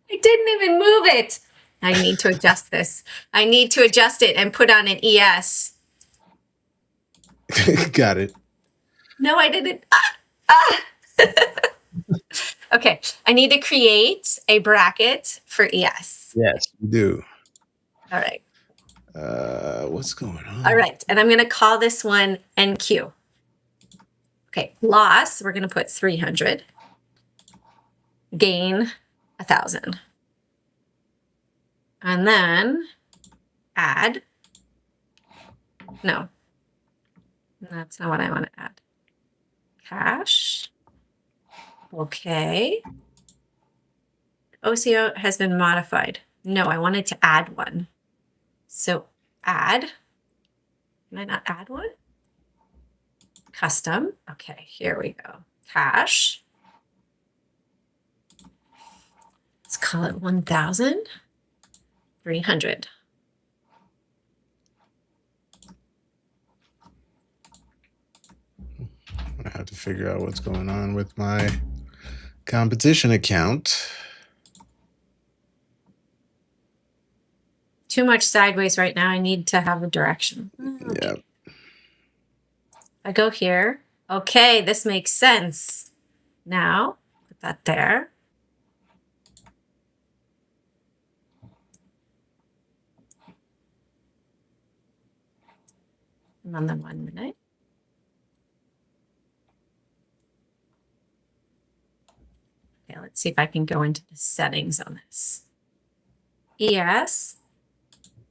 didn't even move it. I need to adjust this. I need to adjust it and put on an ES. Got it. No, I didn't. Okay, I need to create a bracket for ES. Yes, you do. All right. What's going on? All right, and I'm going to call this one NQ. Okay, loss, we're going to put 300. Gain, 1,000. And then add. No, that's not what I want to add. Cash. Okay. OCO has been modified. No, I wanted to add one. So add. Can I not add one? Custom. Okay, here we go. Cash. Let's call it 1,300. I have to figure out what's going on with my competition account. Too much sideways right now. I need to have a direction. Okay. Yeah. I go here. Okay, this makes sense. Now, put that there. I'm on the 1 minute. Okay, let's see if I can go into the settings on this. ES.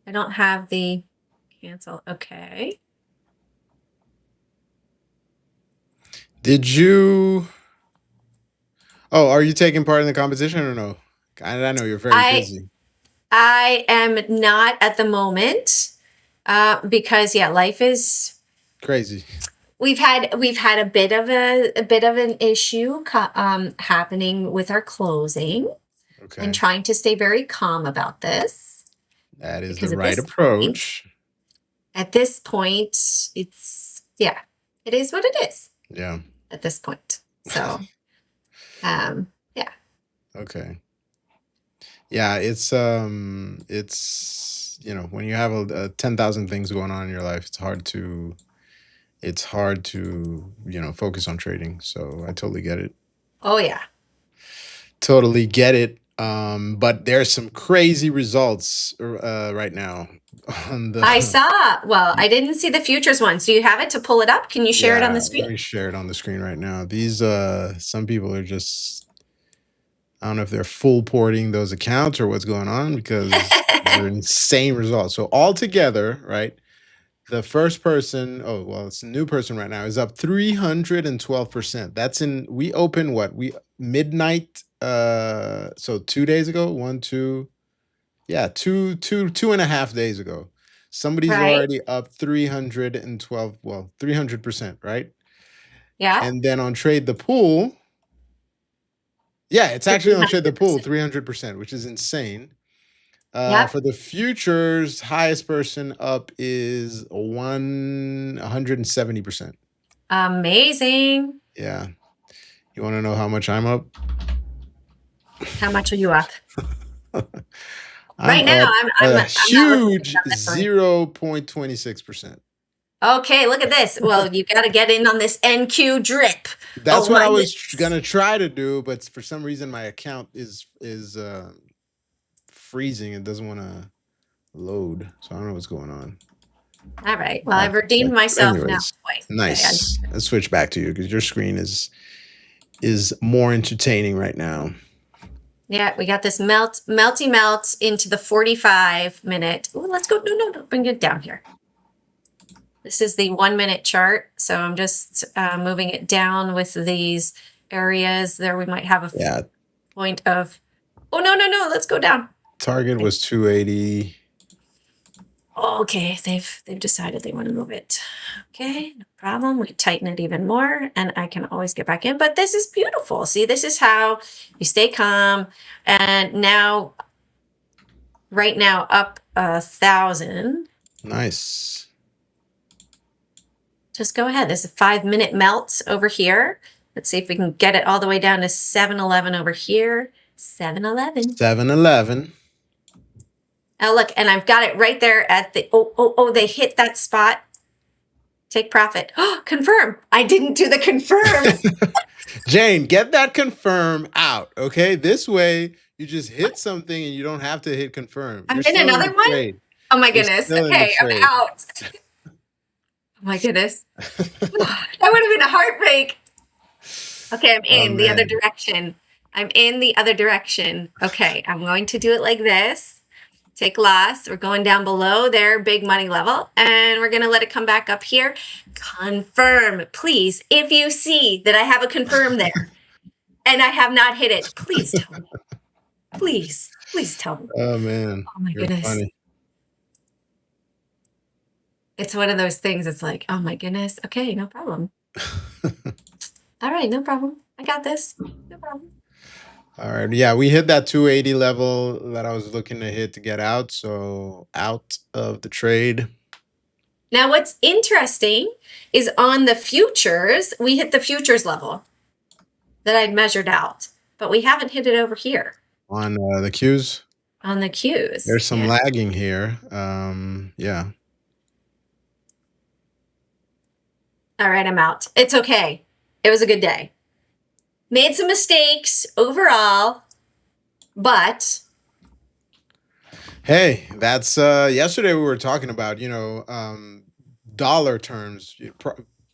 I don't have the cancel. Okay. Did you? Oh, are you taking part in the competition or no? I know you're very busy. I am not at the moment because life is crazy. We've had a bit of an issue happening with our closing. Okay. And trying to stay very calm about this. That is the right approach. At this point, it is what it is. Yeah. At this point. So, yeah. Okay. Yeah, it's when you have 10,000 things going on in your life, it's hard to focus on trading. So I totally get it. Oh yeah. Totally get it. But there's some crazy results right now. I saw. Well, I didn't see the futures one. So you have it to pull it up? Can you share it on the screen? Let me share it on the screen right now. These some people are just, I don't know if they're full porting those accounts or what's going on, because they're insane results. So altogether, right? The first person, it's a new person right now, is up 312%. That's we opened midnight. So 2 days ago, 2.5 days ago. Somebody's already up 300%, right? Yeah. And then on Trade the Pool, it's actually on Trade the Pool, 300%, which is insane. For the futures, highest person up is 170%. Amazing. Yeah. You want to know how much I'm up? How much are you up? Right now, I'm huge 0.26%. Okay, look at this. Well, you got to get in on this NQ drip. That's what I was gonna try to do, but for some reason my account is freezing. It doesn't want to load, so I don't know what's going on. All right. Well, I've redeemed myself now. Nice. Okay, let's switch back to you because your screen is more entertaining right now. Yeah, we got this melty melt into the 45-minute. Oh, let's go. No, bring it down here. This is the 1 minute chart. So I'm just moving it down with these areas there. We might have a point of, oh, no. Let's go down. Target was 280. Oh, okay, they've decided they want to move it. Okay, no problem. We tighten it even more, and I can always get back in. But this is beautiful. See, this is how you stay calm. And now, right now, up 1,000. Nice. Just go ahead. There's a 5-minute melt over here. Let's see if we can get it all the way down to 7-11 over here. 7-11. 7-11. Oh, look, and I've got it right there at the, they hit that spot. Take profit. Oh, confirm. I didn't do the confirm. Jane, get that confirm out, okay? This way, you just hit something and you don't have to hit confirm. I'm in another one? Trade. Oh, my goodness. Okay, I'm out. Oh, my goodness. That would have been a heartbreak. Okay, I'm in the other direction. I'm in the other direction. Okay, I'm going to do it like this. take loss. We're going down below their big money level, and we're going to let it come back up here. Confirm, please. If you see that I have a confirm there and I have not hit it, please tell me. Please tell me. Oh man. Oh my You're goodness. funny. It's one of those things. It's like, oh my goodness. Okay, no problem. All right, no problem. I got this. No problem. All right. Yeah, we hit that 280 level that I was looking to hit to get out. So out of the trade. Now, what's interesting is on the futures, we hit the futures level that I'd measured out, but we haven't hit it over here. On the Qs? On the Qs. There's some lagging here. Yeah. All right, I'm out. It's okay. It was a good day. Made some mistakes overall, but hey, that's yesterday we were talking about, dollar terms,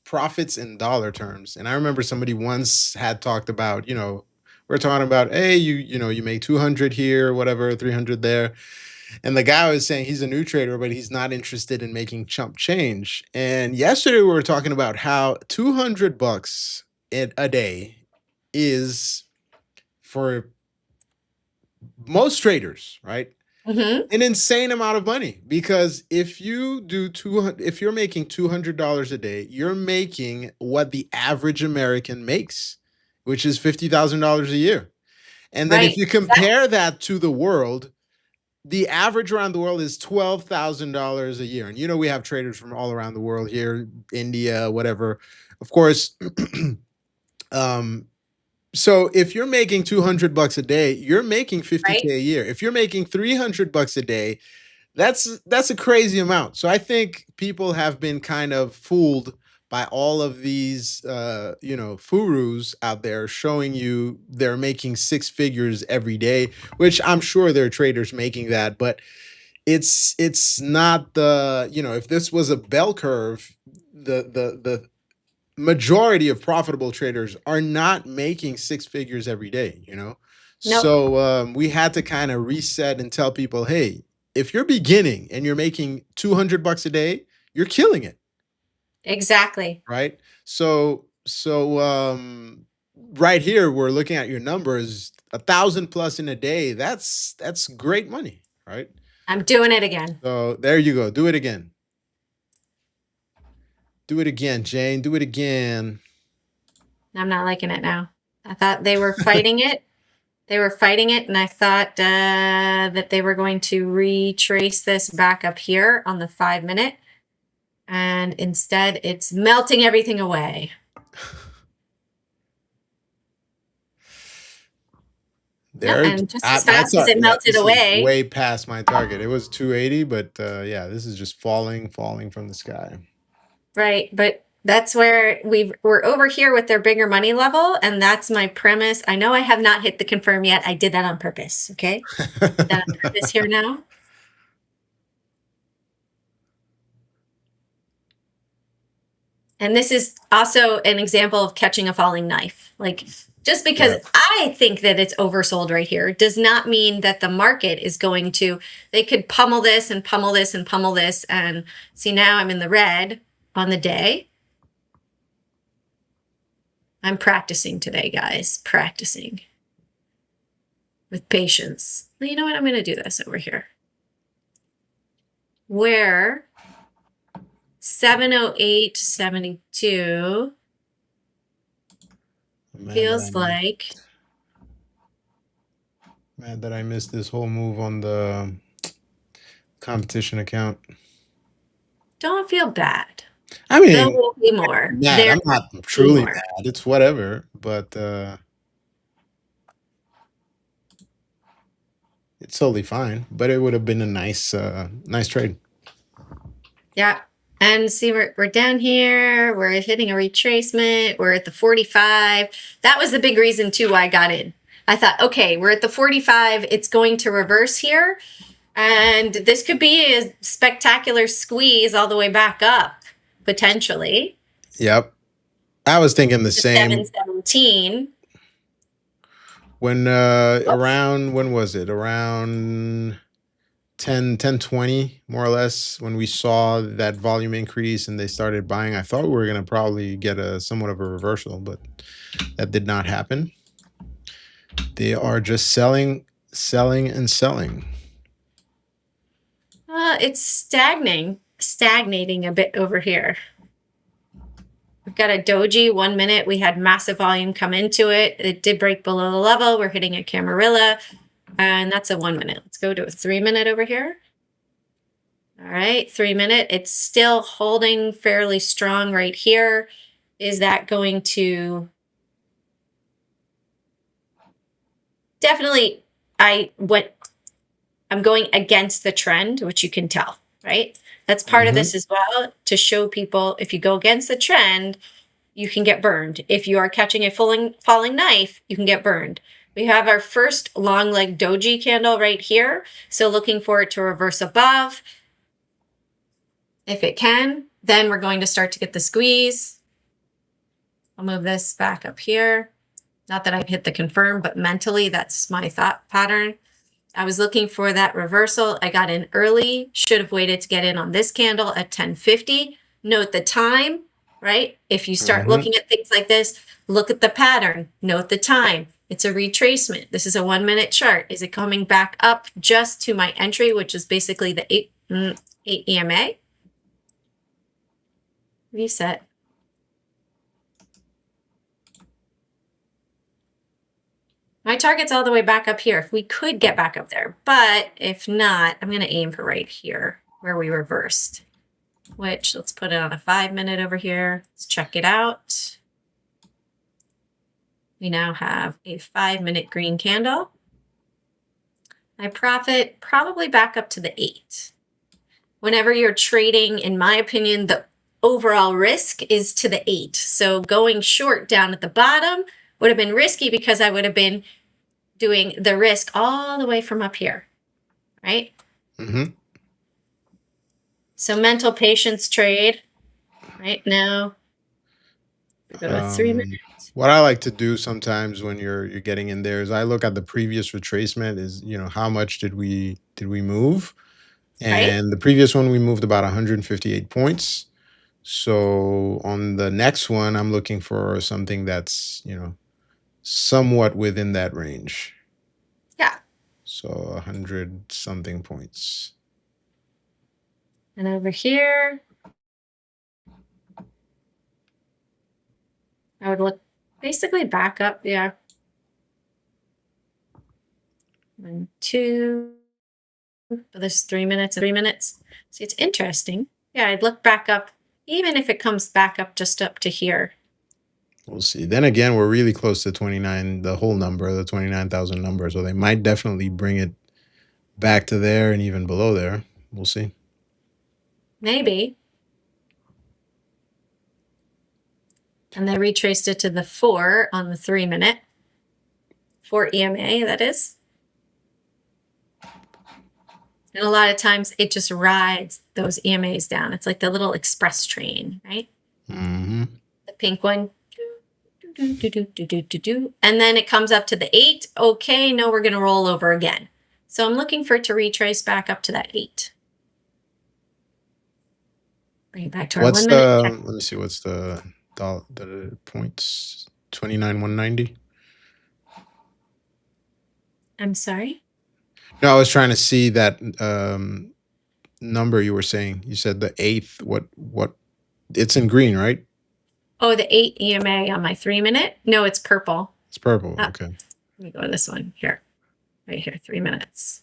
profits in dollar terms. And I remember somebody once had talked about, we're talking about, hey, you make 200 here, whatever, 300 there. And the guy was saying he's a new trader, but he's not interested in making chump change. And yesterday we were talking about how $200 a day is, for most traders, right? An insane amount of money, because if you do if you're making $200 a day, you're making what the average American makes, which is $50,000 a year. And then if you compare that to the world, the average around the world is $12,000 a year. And we have traders from all around the world here, India, whatever. Of course, so if you're making $200 a day, you're making $50K a year. If you're making $300 a day, that's a crazy amount. So I think people have been kind of fooled by all of these, gurus out there showing you they're making six figures every day, which I'm sure there are traders making that, but it's not the, if this was a bell curve, the majority of profitable traders are not making six figures every day, Nope. So we had to kind of reset and tell people, hey, if you're beginning and you're making $200 a day, you're killing it. Exactly. Right. So right here, we're looking at your numbers, 1,000 plus in a day. That's great money, right? I'm doing it again. So there you go. Do it again. Do it again, Jane. Do it again. I'm not liking it now. I thought they were fighting it. They were fighting it, and I thought that they were going to retrace this back up here on the 5-minute. And instead, it's melting everything away. There, and just as fast as it melted away. Way past my target. It was 280, but yeah, this is just falling from the sky. Right, but that's where we're over here with their bigger money level, and that's my premise. I know I have not hit the confirm yet. I did that on purpose, okay? Did that on purpose here now. And this is also an example of catching a falling knife. Like, just because I think that it's oversold right here does not mean that the market is going to, they could pummel this and pummel this and pummel this. And see, now I'm in the red on the day. I'm practicing today, guys. Practicing with patience. Well, you know what? I'm going to do this over here. Where 708.72 feels like. Mad that I missed this whole move on the competition account. Don't feel bad. I mean, there will be more. I'm not truly mad. It's whatever, but it's totally fine. But it would have been a nice trade. Yeah. And see, we're down here. We're hitting a retracement. We're at the 45. That was the big reason, too, why I got in. I thought, okay, we're at the 45. It's going to reverse here. And this could be a spectacular squeeze all the way back up, potentially. Yep. I was thinking the same. 717. When around, when was it? Around 1020 more or less, when we saw that volume increase and they started buying, I thought we were going to probably get a somewhat of a reversal, but that did not happen. They are just selling, selling, and selling. It's stagnating a bit over here. We've got a doji 1 minute. We had massive volume come into it. It did break below the level. We're hitting a camarilla, and that's a 1 minute. Let's go to a 3 minute over here. All right, 3 minute. It's still holding fairly strong right here. Is that going to... Definitely, I'm going against the trend, which you can tell, right? That's part of this as well, to show people if you go against the trend, you can get burned. If you are catching a falling knife, you can get burned. We have our first long leg doji candle right here. So looking for it to reverse above. If it can, then we're going to start to get the squeeze. I'll move this back up here. Not that I've hit the confirm, but mentally, that's my thought pattern. I was looking for that reversal. I got in early, should have waited to get in on this candle at 10:50. Note the time, right? If you start looking at things like this, look at the pattern, note the time. It's a retracement. This is a 1 minute chart. Is it coming back up just to my entry, which is basically the 8 EMA? Reset. My target's all the way back up here. If we could get back up there, but if not, I'm going to aim for right here where we reversed, which let's put it on a 5 minute over here. Let's check it out. We now have a 5 minute green candle. My profit probably back up to the 8. Whenever you're trading, in my opinion, the overall risk is to the 8. So going short down at the bottom would have been risky because I would have been doing the risk all the way from up here, right? So mental patience trade, right? Now, we go to 3 minutes. What I like to do sometimes when you're getting in there is I look at the previous retracement. Is, how much did we move? And Right? the previous one we moved about 158 points. So on the next one, I'm looking for something that's, somewhat within that range. Yeah. So 100 something points. And over here, I would look basically back up. Yeah. 1, 2. This is 3 minutes and 3 minutes. See, it's interesting. Yeah, I'd look back up, even if it comes back up just up to here. We'll see. Then again, we're really close to 29, the whole number, the 29,000 number. So they might definitely bring it back to there and even below there. We'll see. Maybe. And they retraced it to the 4 on the 3 minute. 4 EMA, that is. And a lot of times it just rides those EMAs down. It's like the little express train, right? The pink one. And then it comes up to the 8. Okay, no, we're going to roll over again. So I'm looking for it to retrace back up to that 8. Bring it back to our 1 minute. Let me see, what's the points? 29,190. I'm sorry? No, I was trying to see that number you were saying. You said the 8th. What? It's in green, right? Oh, the 8 EMA on my 3 minute? No, it's purple. It's purple. Okay. Let me go to this one here. Right here, 3 minutes.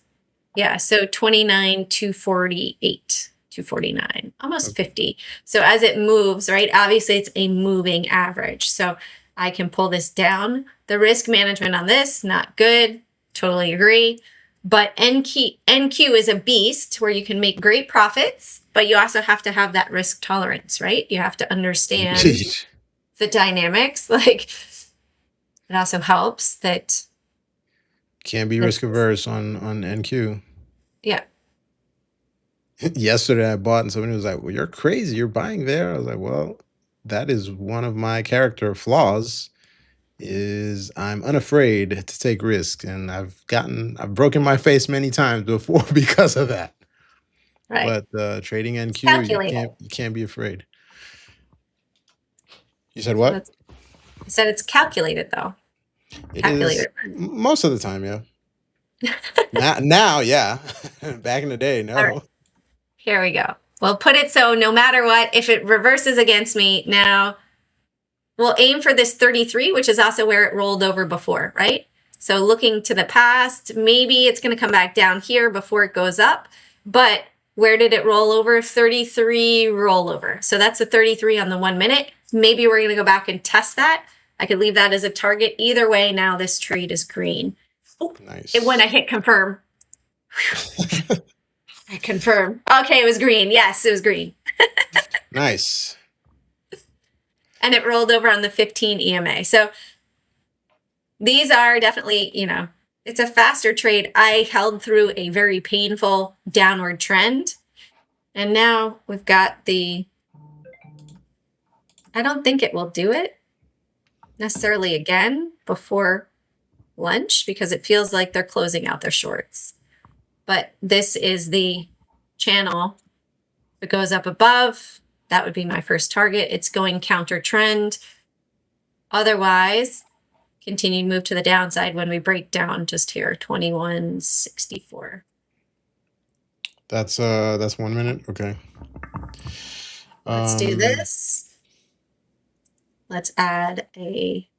Yeah, so 29,248, 249, almost 50. So as it moves, right, obviously it's a moving average. So I can pull this down. The risk management on this, not good. Totally agree. But NQ is a beast where you can make great profits, but you also have to have that risk tolerance, right? You have to understand the dynamics. Like, it also helps that can't be risk averse on NQ. Yeah. Yesterday I bought and somebody was like, well, you're crazy. You're buying there. I was like, well, that is one of my character flaws, is I'm unafraid to take risks, and I've broken my face many times before because of that. Right. But trading It's NQ, calculated. you can't be afraid. You said So what? it's, I said it's calculated though. It is Calculated. most of the time, yeah. Now, yeah. Back in the day, All right. no. Here we go. We'll put it so no matter what, if it reverses against me now, we'll aim for this 33, which is also where it rolled over before, right? So looking to the past, maybe it's going to come back down here before it goes up. But where did it roll over? 33 rollover. So that's a 33 on the 1 minute. Maybe we're going to go back and test that. I could leave that as a target. Either way, now this trade is green. Oh, Nice. when I hit confirm. I confirm. Okay, it was green. Yes, it was green. Nice. And it rolled over on the 15 EMA. So these are definitely, it's a faster trade. I held through a very painful downward trend. And now we've got I don't think it will do it necessarily again before lunch because it feels like they're closing out their shorts. But this is the channel. If it goes up above, that would be my first target. It's going counter trend. Otherwise, continue to move to the downside when we break down just here, 2164. That's 1 minute. Okay. Let's do this. Let's add okay.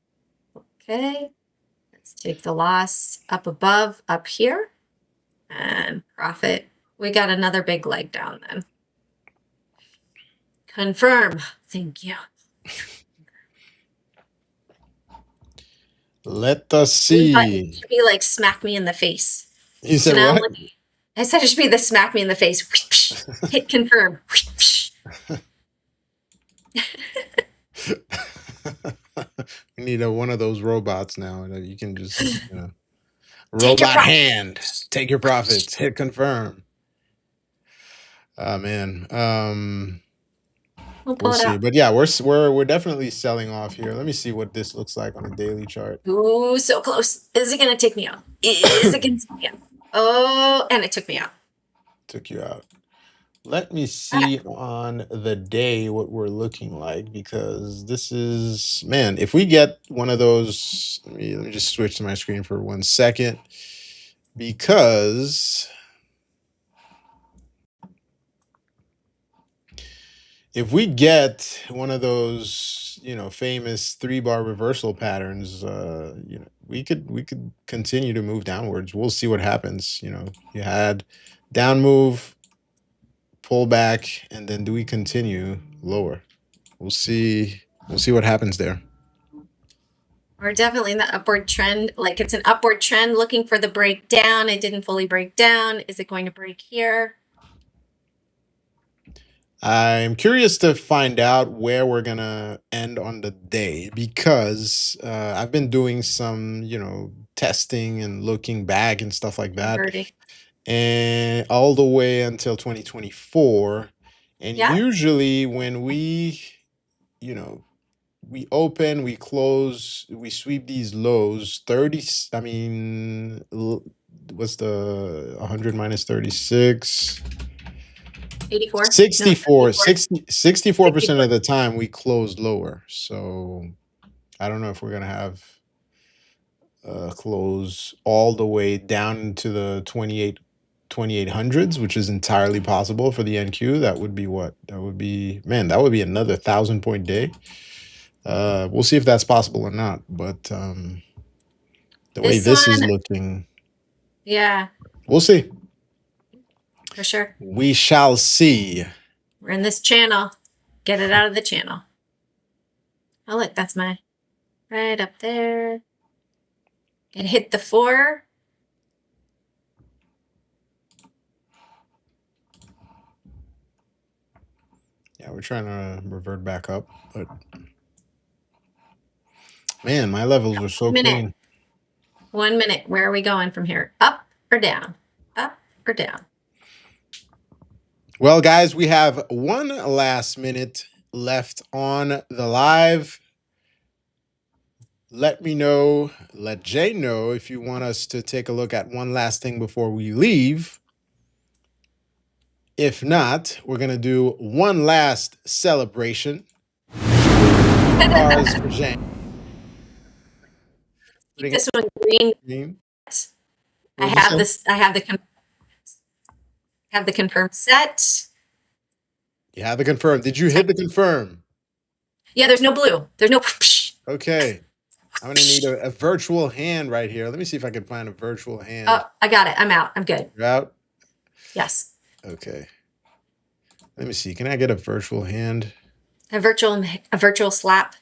Let's take the loss up above, up here, and profit. We got another big leg down then. Confirm. Thank you. Let us see. It should be like smack me in the face. You said what? I said it should be the smack me in the face. Hit confirm. We need one of those robots now that you can just, robot hand, take your profits, hit confirm. Oh man. We'll see. But yeah, we're definitely selling off here. Let me see what this looks like on a daily chart. Ooh, so close. Is it gonna take me out? Is it gonna take me out? Oh, and it took me out. Took you out. Let me see on the day what we're looking like, because this is, man, if we get one of those, let me just switch to my screen for 1 second, because if we get one of those, famous 3-bar reversal patterns, we could continue to move downwards. We'll see what happens. You had down move, pull back, and then do we continue lower? We'll see what happens there. We're definitely in the upward trend. Like it's an upward trend looking for the breakdown. It didn't fully break down. Is it going to break here? I'm curious to find out where we're gonna end on the day, because I've been doing some, testing and looking back and stuff like that, and all the way until 2024. And usually when we, we open, we close, we sweep these lows, 30, I mean, what's the 100 minus 36? 84. 64% of the time we close lower. So I don't know if we're gonna have close all the way down into the 2800s, which is entirely possible for the NQ. That would be what? That would be, man, that would be another 1,000-point day. We'll see if that's possible or not. But the way this is looking, yeah, we'll see. For sure. We shall see. We're in this channel. Get it out of the channel. Oh, look, that's my right up there. It hit the 4. Yeah, we're trying to revert back up, but man, my levels are so clean. 1 minute. Where are we going from here? Up or down? Up or down? Well, guys, we have 1 last minute left on the live. let me know, let Jay know if you want us to take a look at one last thing before we leave. If not, we're going to do one last celebration. Stars for Jane. Keep this one green. I have this. I have the confirmed set. You have the confirm. Did you hit the confirm? Yeah, there's no blue. There's no. Okay. I'm going to need a virtual hand right here. Let me see if I can find a virtual hand. Oh, I got it. I'm out. I'm good. You're out? Yes. Okay. Let me see. Can I get a virtual hand? A virtual slap.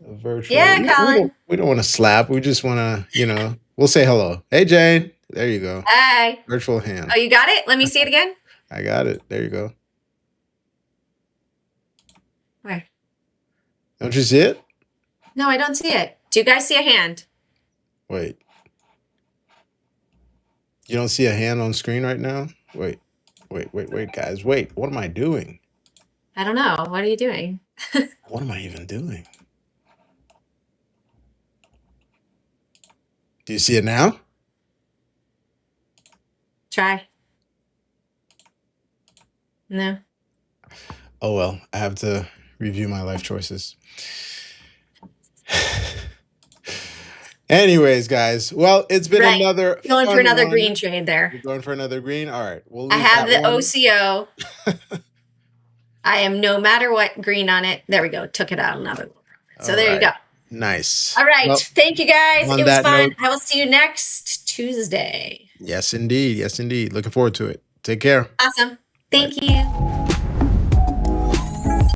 A virtual. Yeah, Colin. We don't want to slap. We just want to, we'll say hello. Hey, Jane. There you go. Hi. Virtual hand. Oh, you got it? Let me see it again. I got it. There you go. Where? Don't you see it? No, I don't see it. Do you guys see a hand? Wait. You don't see a hand on screen right now? Wait, guys. Wait, what am I doing? I don't know. What are you doing? What am I even doing? Do you see it now? Try. No. Oh, well, I have to review my life choices. Anyways, guys. Well, it's been another going for another green trade there. You're going for another green? All right. I have the OCO. I am no matter what green on it. There we go. Took it out another. So there you go. Nice. All right. Well, thank you guys. It was fun. Note, I will see you next Tuesday. Yes, indeed. Yes, indeed. Looking forward to it. Take care. Awesome. Thank you.